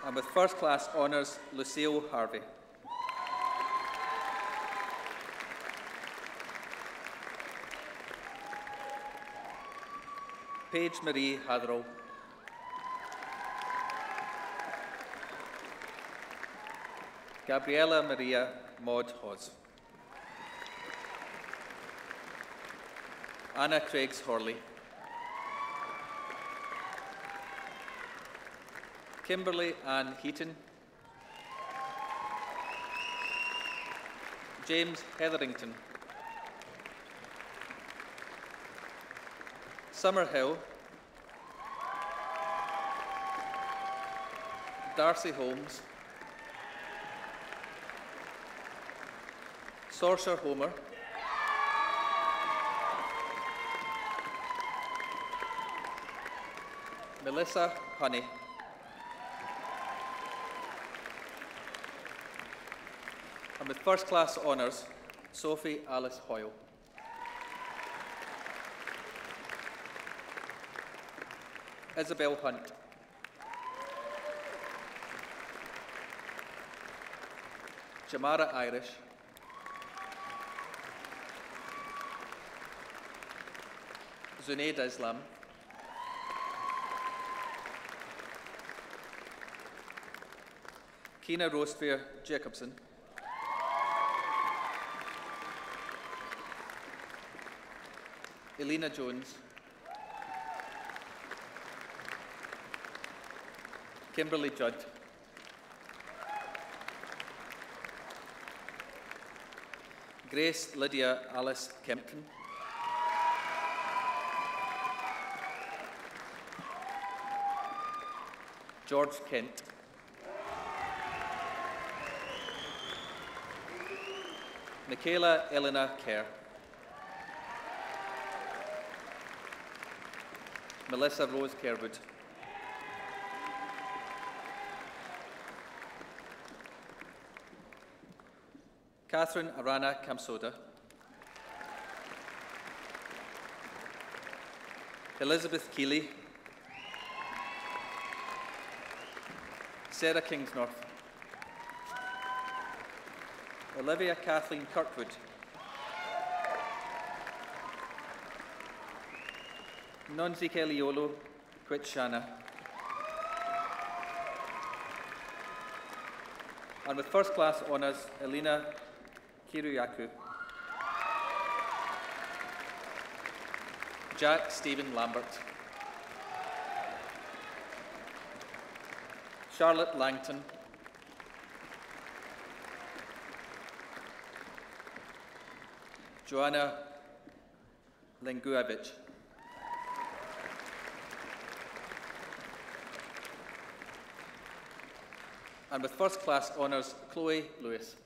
And with first class honours, Lucille Harvey. Paige Marie Hatherall. Gabriella Maria Maud Hawes. Anna Craigs Horley. Kimberly Ann Heaton. James Hetherington. Summerhill. Darcy Holmes. Saoirse Homer. Melissa Honey. And with first class honours, Sophie Alice Hoyle. Isabel Hunt. Jamara Irish. Zunaid Islam. Keena Rosefair Jacobson. Elena Jones. Kimberly Judd. Grace Lydia Alice Kempton. George Kent. Michaela Elena Kerr. Melissa Rose Kerwood. Catherine Arana Kamsoda. Elizabeth Keeley. Sarah Kingsnorth. Olivia Kathleen Kirkwood. Nonzi Keliolo Quitshana. And with first class honours, Elena Kiruyaku. Jack Stephen Lambert. Charlotte Langton. Joanna Lenguavich. And with first class honours, Chloe Lewis.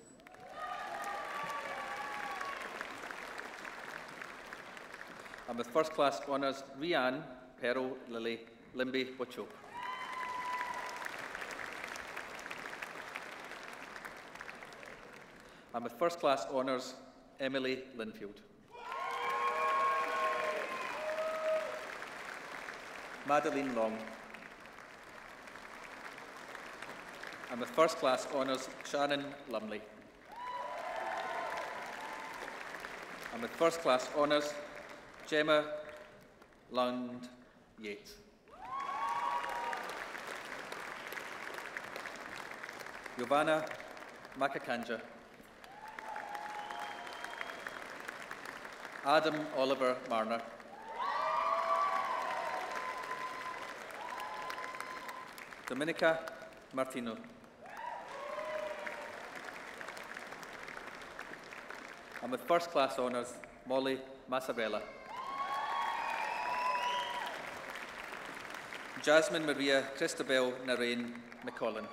And with first class honours, Rianne Pero Lily Limby Wacho. And with first class honours, Emily Linfield. Madeline Long. And with first class honours, Shannon Lumley. And with first class honours, Gemma Lund Yates. Giovanna Makakanja. Adam Oliver Marner. Dominica Martino. And with first class honours, Molly Massarella. Jasmine Maria Christabel Narain McCollin.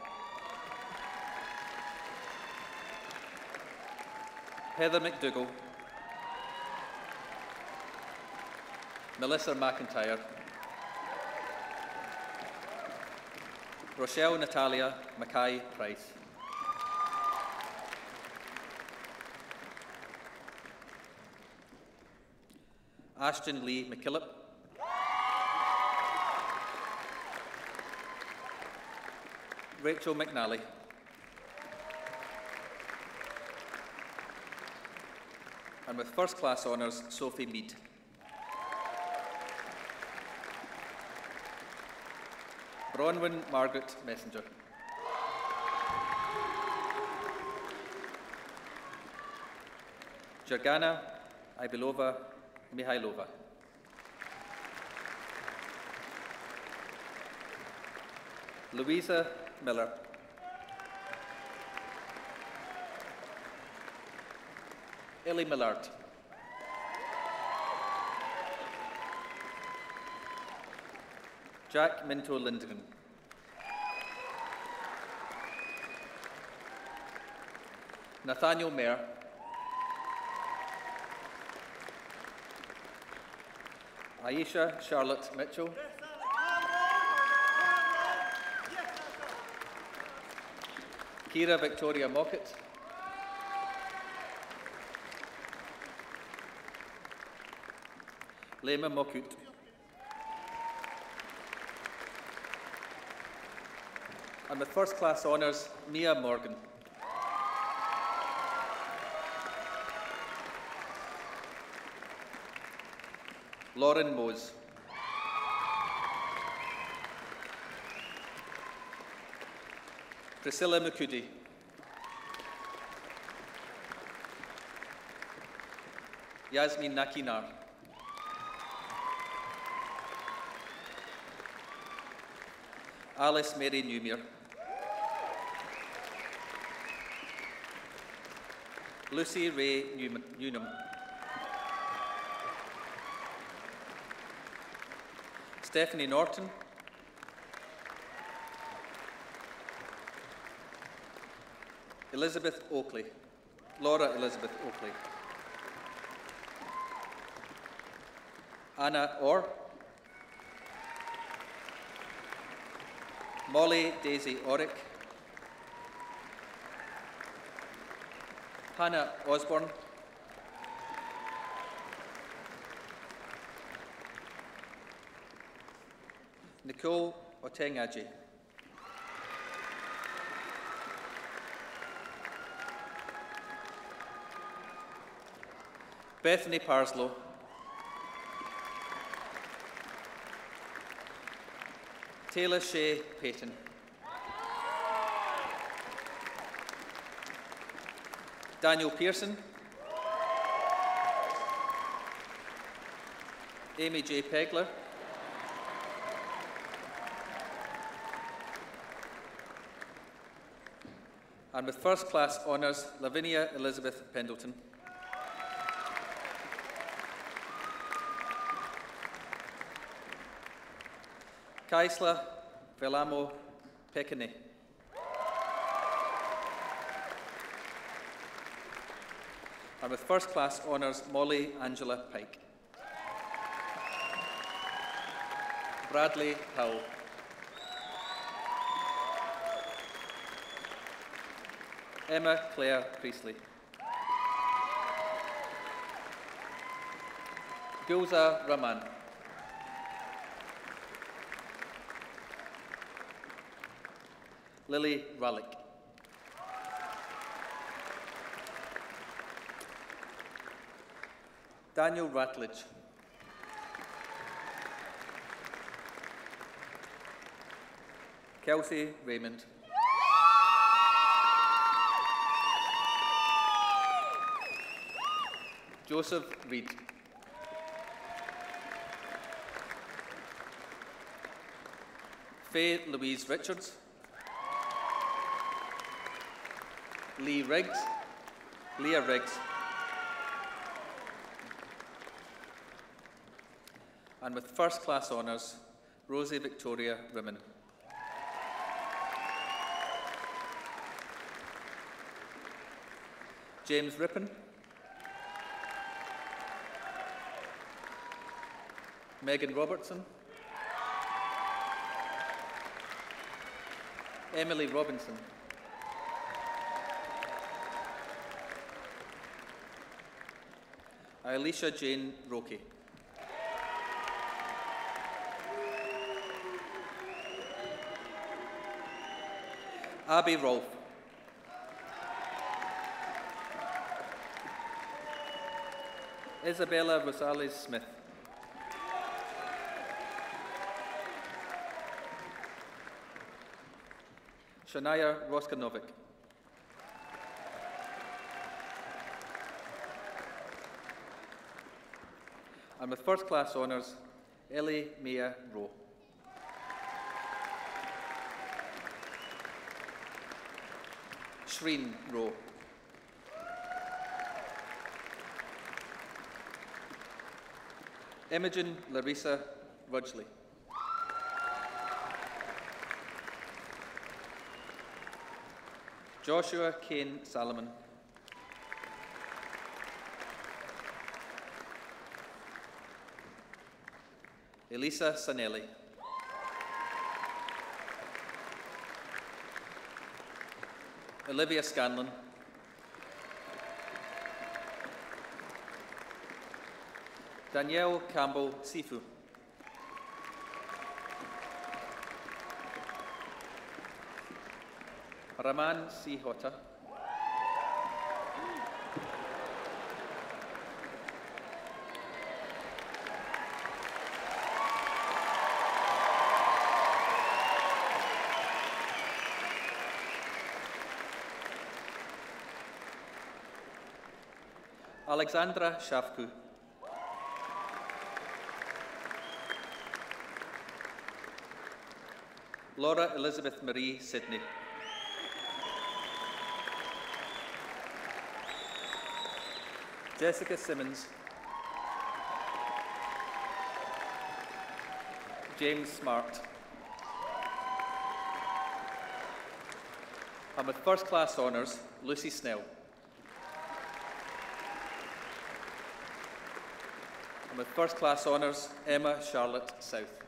Heather McDougall. Melissa McIntyre. Rochelle Natalia Mackay Price. Ashton Lee McKillop. Rachel McNally. And with first class honours, Sophie Mead. Bronwyn Margaret Messenger. Jergana Ibilova Mihailova. Louisa Miller. Ellie Millard. Jack Minto Lindgren. Nathaniel Mayer. Aisha Charlotte Mitchell. Kira Victoria Mockett. Lema Mokut. And with first class honours, Mia Morgan. Lauren Mose. Priscilla McCuddy. Yasmin Nakinar. Alice Mary Newmere. Lucy Ray Newnham. Stephanie Norton. Elizabeth Oakley. Laura Elizabeth Oakley. Anna Orr. Molly Daisy Orrick. Hannah Osborne. Nicole Otengaji. Bethany Parslow. Taylor Shea Payton. Daniel Pearson. Amy J. Pegler. And with first class honours, Lavinia Elizabeth Pendleton. Kaisla Velamo Pekine. And with first class honours, Molly Angela Pike. Bradley Howell. Emma Claire Priestley. Gulza Rahman. Lily Rallick. Daniel Ratledge. Kelsey Raymond. Joseph Reed. Faye Louise Richards. Leah Riggs. And with first class honours, Rosie Victoria Rimmen. James Rippon. Megan Robertson. Emily Robinson. Alicia Jane Roque. Abby Rolfe. Isabella Rosales Smith. Shania Roskanovic. And with first class honours, Ellie Mia Rowe. Shreen Rowe. Imogen Larissa Rudgley. Joshua Kane Salomon. Elisa Sanelli. Olivia Scanlon. Danielle Campbell Sifu. Raman C. Hotta, Alexandra Shafku, Laura Elizabeth Marie Sidney, Jessica Simmons, James Smart. And with first class honours, Lucy Snell. And with first class honours, Emma Charlotte South.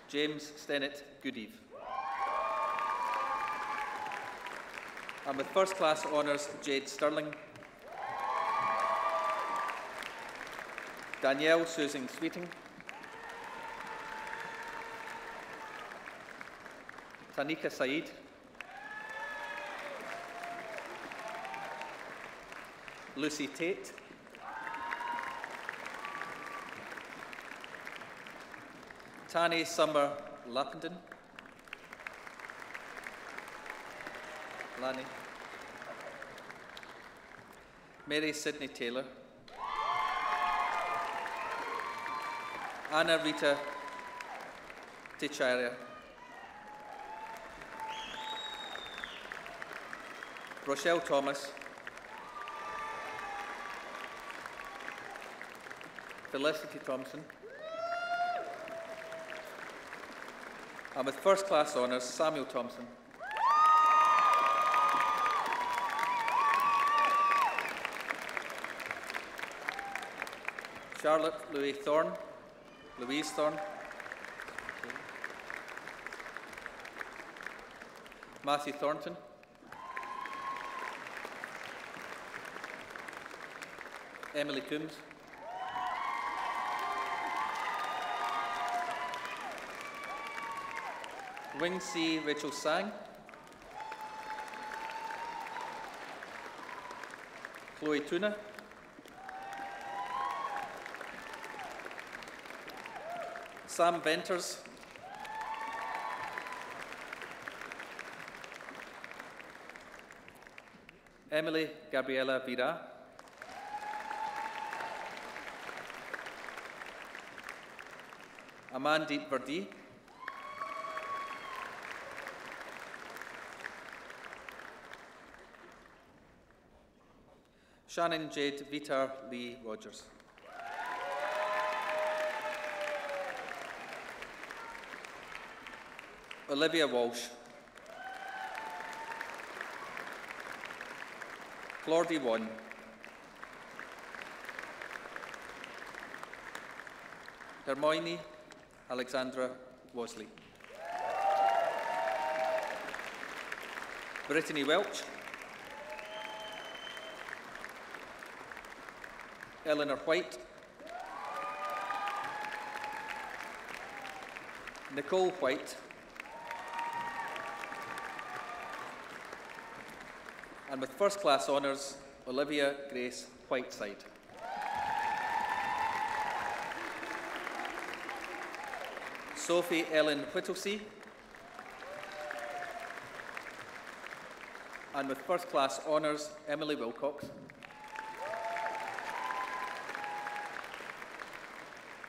James Stennett Goodeve. And with first class honours, Jade Stirling. Danielle Susan Sweeting. Tanika Said. Lucy Tate. Tani Summer Lappenden. Lani. Mary Sidney Taylor. Anna Rita Ticharia. Rochelle Thomas. Felicity Thompson. And with first class honours, Samuel Thompson. Charlotte Louise Thorne. Matthew Thornton. Emily Coombs. Wing C. Rachel Sang. Chloe Tuna. Sam Venters. Emily Gabriela Vira. Amandeep Verdi. Shannon Jade Vitar Lee Rogers. Olivia Walsh. Claudie Wan. Hermione Alexandra Wosley. Brittany Welch. Eleanor White. Nicole White. And with first class honours, Olivia Grace Whiteside. Sophie Ellen Whittlesey. And with first class honours, Emily Wilcox.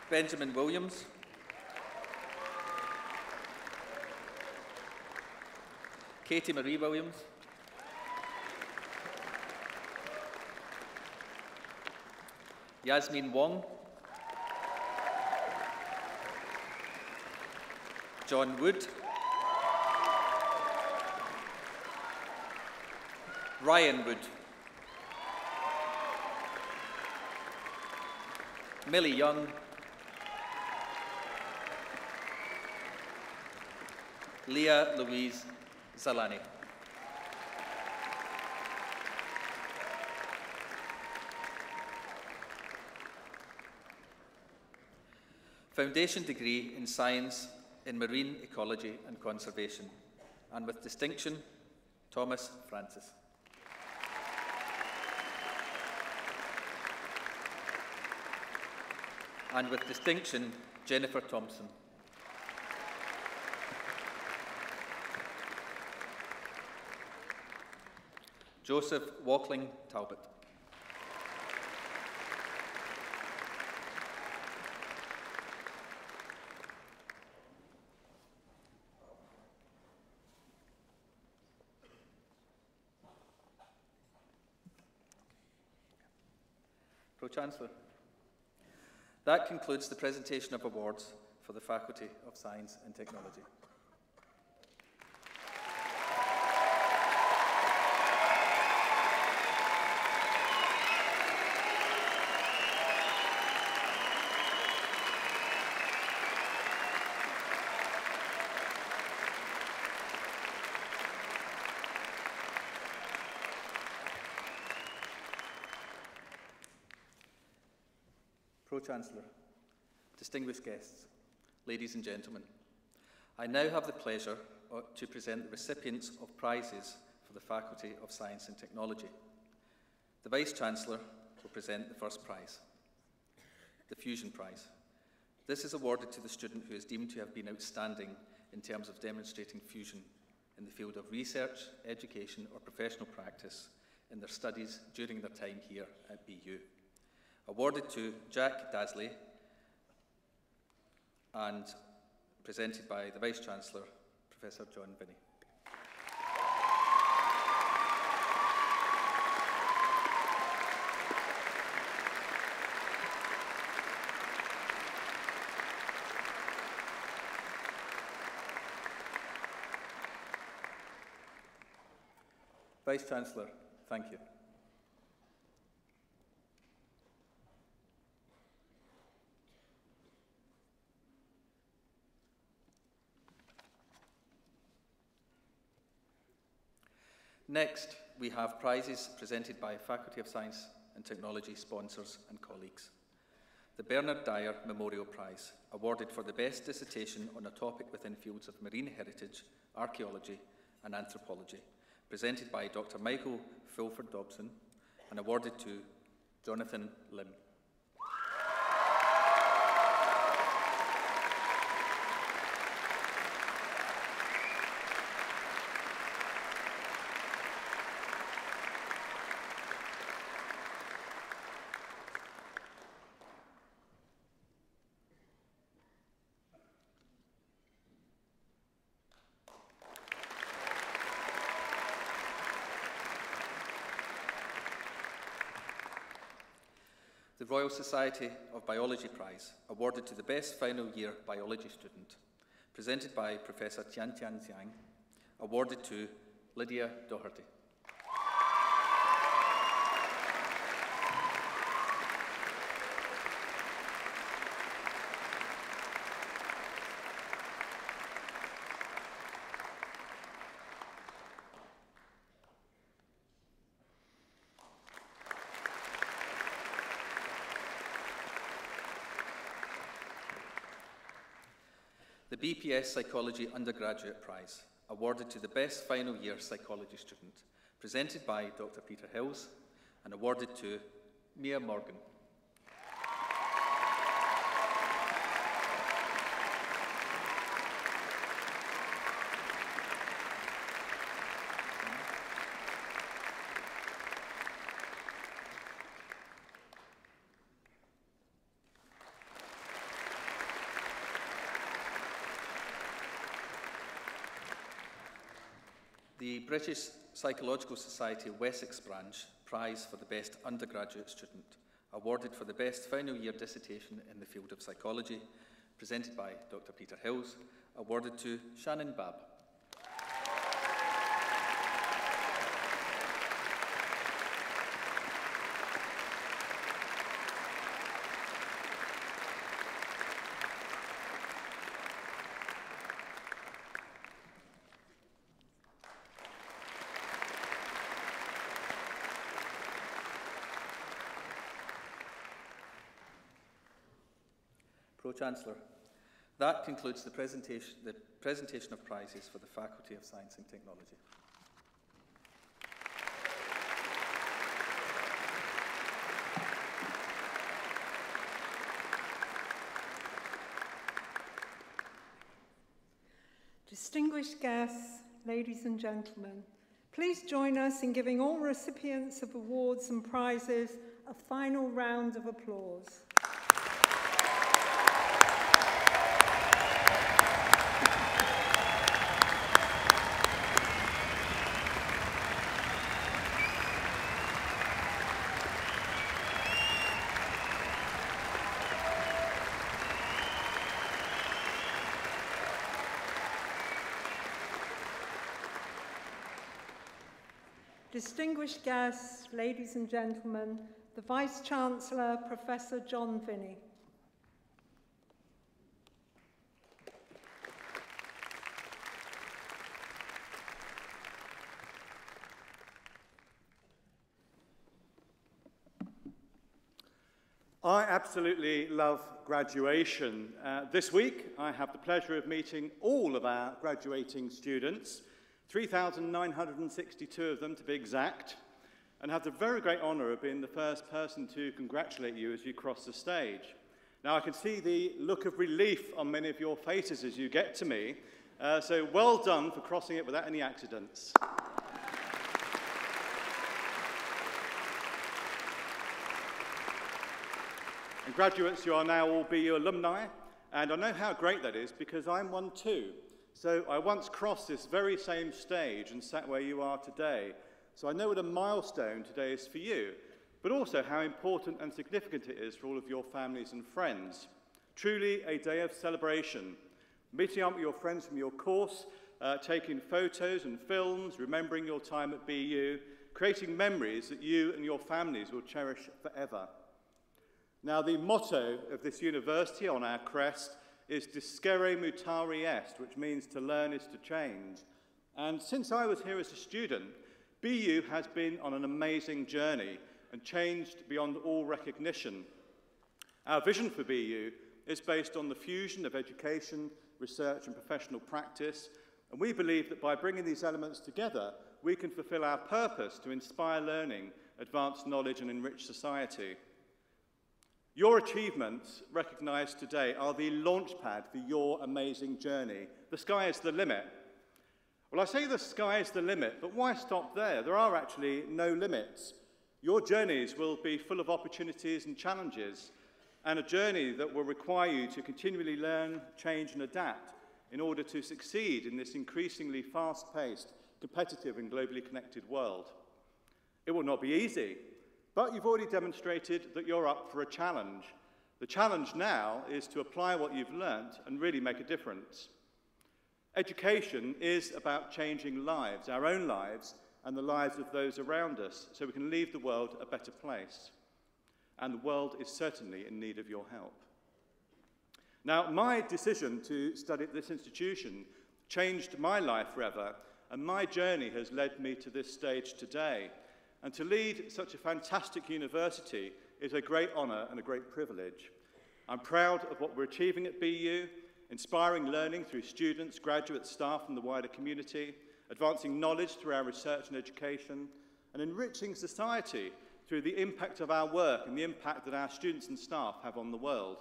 Benjamin Williams. Katie Marie Williams. Yasmin Wong. John Wood. Ryan Wood. Millie Young. Leah Louise Zalani. Foundation degree in Science in Marine Ecology and Conservation, and with distinction, Thomas Francis. And with distinction, Jennifer Thompson. Joseph Wackling Talbot. Pro-Chancellor. That concludes the presentation of awards for the Faculty of Science and Technology. Pro-Chancellor, distinguished guests, ladies and gentlemen, I now have the pleasure to present the recipients of prizes for the Faculty of Science and Technology. The Vice-Chancellor will present the first prize, the Fusion Prize. This is awarded to the student who is deemed to have been outstanding in terms of demonstrating fusion in the field of research, education or professional practice in their studies during their time here at BU. Awarded to Jack Dasley and presented by the Vice-Chancellor, Professor John Binney. Vice-Chancellor, thank you. Next, we have prizes presented by Faculty of Science and Technology sponsors and colleagues. The Bernard Dyer Memorial Prize, awarded for the best dissertation on a topic within fields of marine heritage, archaeology and anthropology, presented by Dr. Michael Fulford Dobson and awarded to Jonathan Lim. The Royal Society of Biology Prize, awarded to the best final year biology student, presented by Professor Tian Tian Xiang, awarded to Lydia Doherty. The BPS Psychology Undergraduate Prize, awarded to the best final year psychology student, presented by Dr. Peter Hills and awarded to Mia Morgan. The British Psychological Society Wessex Branch Prize for the Best Undergraduate Student, awarded for the best final year dissertation in the field of psychology, presented by Dr. Peter Hills, awarded to Shannon Babb. Pro-Chancellor, that concludes the presentation of prizes for the Faculty of Science and Technology. Distinguished guests, ladies and gentlemen, please join us in giving all recipients of awards and prizes a final round of applause. Distinguished guests, ladies and gentlemen, the Vice-Chancellor, Professor John Vinney. I absolutely love graduation. This week, I have the pleasure of meeting all of our graduating students, 3,962 of them to be exact, and have the very great honour of being the first person to congratulate you as you cross the stage. Now, I can see the look of relief on many of your faces as you get to me, so well done for crossing it without any accidents. And graduates, you are now all BU alumni, and I know how great that is because I'm one too. So I once crossed this very same stage and sat where you are today. So I know what a milestone today is for you, but also how important and significant it is for all of your families and friends. Truly a day of celebration, meeting up with your friends from your course, taking photos and films, remembering your time at BU, creating memories that you and your families will cherish forever. Now, the motto of this university on our crest is Discere mutari est, which means to learn is to change. And since I was here as a student, BU has been on an amazing journey and changed beyond all recognition. Our vision for BU is based on the fusion of education, research and professional practice, and we believe that by bringing these elements together, we can fulfill our purpose to inspire learning, advance knowledge and enrich society. Your achievements recognised today are the launchpad for your amazing journey. The sky is the limit. Well, I say the sky is the limit, but why stop there? There are actually no limits. Your journeys will be full of opportunities and challenges, and a journey that will require you to continually learn, change and adapt in order to succeed in this increasingly fast-paced, competitive and globally connected world. It will not be easy. But you've already demonstrated that you're up for a challenge. The challenge now is to apply what you've learnt and really make a difference. Education is about changing lives, our own lives, and the lives of those around us, so we can leave the world a better place. And the world is certainly in need of your help. Now, my decision to study at this institution changed my life forever, and my journey has led me to this stage today. And to lead such a fantastic university is a great honour and a great privilege. I'm proud of what we're achieving at BU, inspiring learning through students, graduates, staff and the wider community, advancing knowledge through our research and education, and enriching society through the impact of our work and the impact that our students and staff have on the world.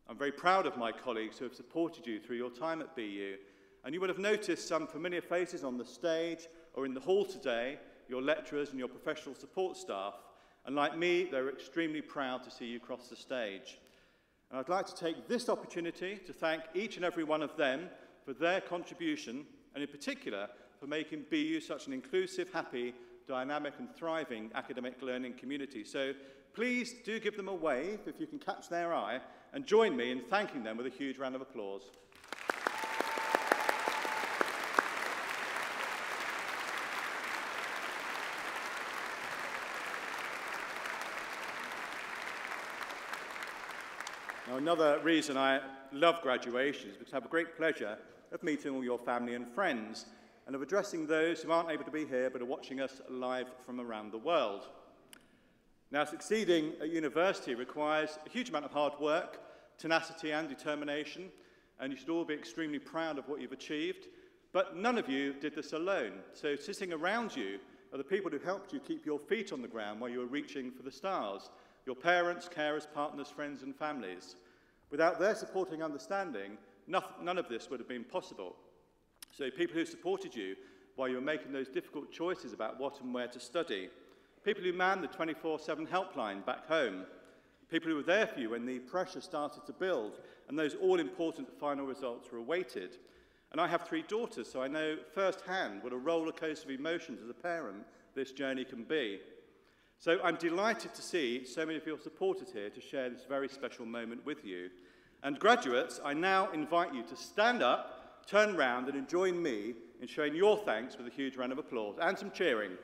I'm very proud of my colleagues who have supported you through your time at BU, and you will have noticed some familiar faces on the stage or in the hall today, your lecturers and your professional support staff, and like me, they're extremely proud to see you cross the stage. And I'd like to take this opportunity to thank each and every one of them for their contribution, and in particular, for making BU such an inclusive, happy, dynamic and thriving academic learning community. So please do give them a wave if you can catch their eye, and join me in thanking them with a huge round of applause. Now, another reason I love graduation is because I have a great pleasure of meeting all your family and friends and of addressing those who aren't able to be here but are watching us live from around the world. Now, succeeding at university requires a huge amount of hard work, tenacity and determination, and you should all be extremely proud of what you've achieved. But none of you did this alone. So sitting around you are the people who helped you keep your feet on the ground while you were reaching for the stars. Your parents, carers, partners, friends and families. Without their supporting understanding, none of this would have been possible. So people who supported you while you were making those difficult choices about what and where to study. People who manned the 24/7 helpline back home. People who were there for you when the pressure started to build and those all-important final results were awaited. And I have 3 daughters, so I know firsthand what a roller coaster of emotions as a parent this journey can be. So I'm delighted to see so many of your supporters here to share this very special moment with you. And graduates, I now invite you to stand up, turn round and join me in showing your thanks with a huge round of applause and some cheering.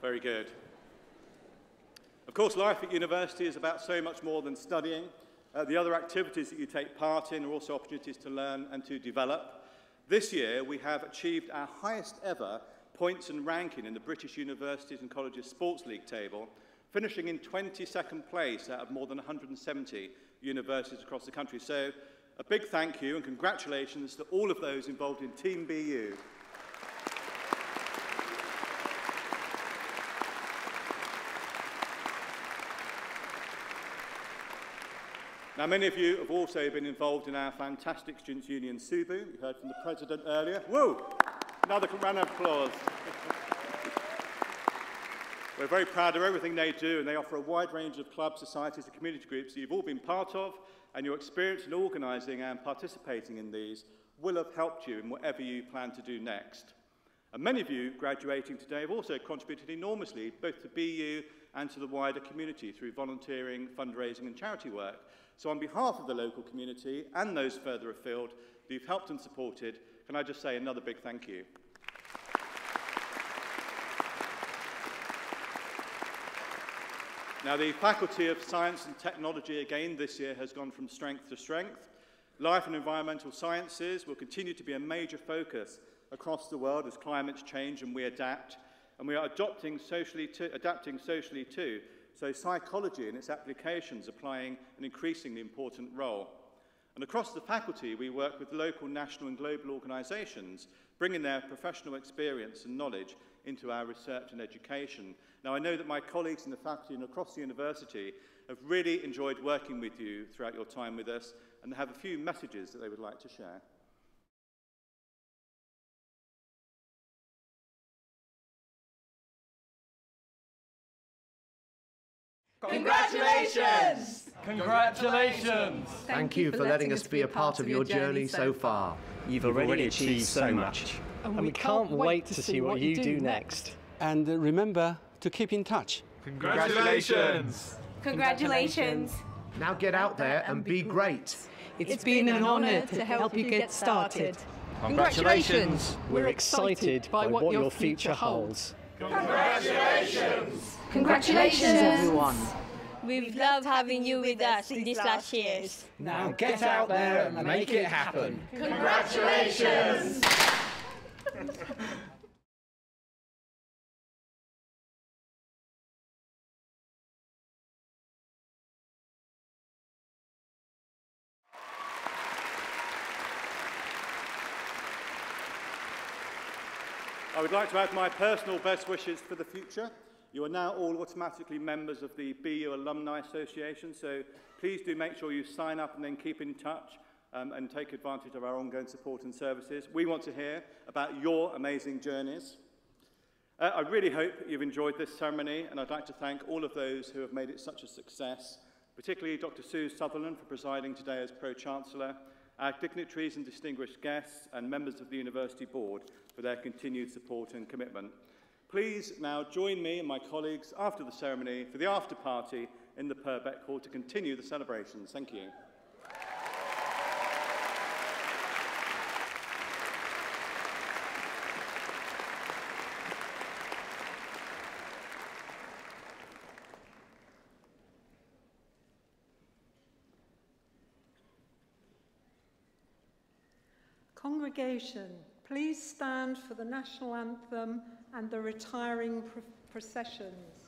Very good. Of course, life at university is about so much more than studying. The other activities that you take part in are also opportunities to learn and to develop. This year, we have achieved our highest ever points and ranking in the British Universities and Colleges Sports League table, finishing in 22nd place out of more than 170 universities across the country. So a big thank you and congratulations to all of those involved in Team BU. Now, many of you have also been involved in our fantastic Students' Union, SUBU. You heard from the President earlier. Woo! Another round of applause. We're very proud of everything they do, and they offer a wide range of clubs, societies and community groups that you've all been part of, and your experience in organising and participating in these will have helped you in whatever you plan to do next. And many of you graduating today have also contributed enormously, both to BU and to the wider community through volunteering, fundraising and charity work. So on behalf of the local community and those further afield that you've helped and supported, can I just say another big thank you. Now, the Faculty of Science and Technology again this year has gone from strength to strength. Life and environmental sciences will continue to be a major focus across the world as climates change and we adapt. And we are adapting socially too. So psychology and its applications are playing an increasingly important role. And across the faculty, we work with local, national and global organisations, bringing their professional experience and knowledge into our research and education. Now, I know that my colleagues in the faculty and across the university have really enjoyed working with you throughout your time with us and have a few messages that they would like to share. Congratulations! Congratulations! Thank you for letting us be a part of your journey so far. You've already achieved so much. And we can't wait to see what you do next. And remember to keep in touch. Congratulations! Congratulations! Now get out there and be great. It's been an honour to help you get started. Congratulations! We're excited by what your future holds. Congratulations! Congratulations, everyone! We've loved having you with us in these last years. Now get out there and make it happen. Congratulations! I would like to add my personal best wishes for the future. You are now all automatically members of the BU Alumni Association, so please do make sure you sign up and then keep in touch and take advantage of our ongoing support and services. We want to hear about your amazing journeys. I really hope you've enjoyed this ceremony, and I'd like to thank all of those who have made it such a success, particularly Dr. Sue Sutherland for presiding today as Pro-Chancellor, our dignitaries and distinguished guests, and members of the University Board for their continued support and commitment. Please now join me and my colleagues after the ceremony for the after party in the Purbeck Hall to continue the celebrations. Thank you. Congregation, please stand for the national anthem and the retiring processions.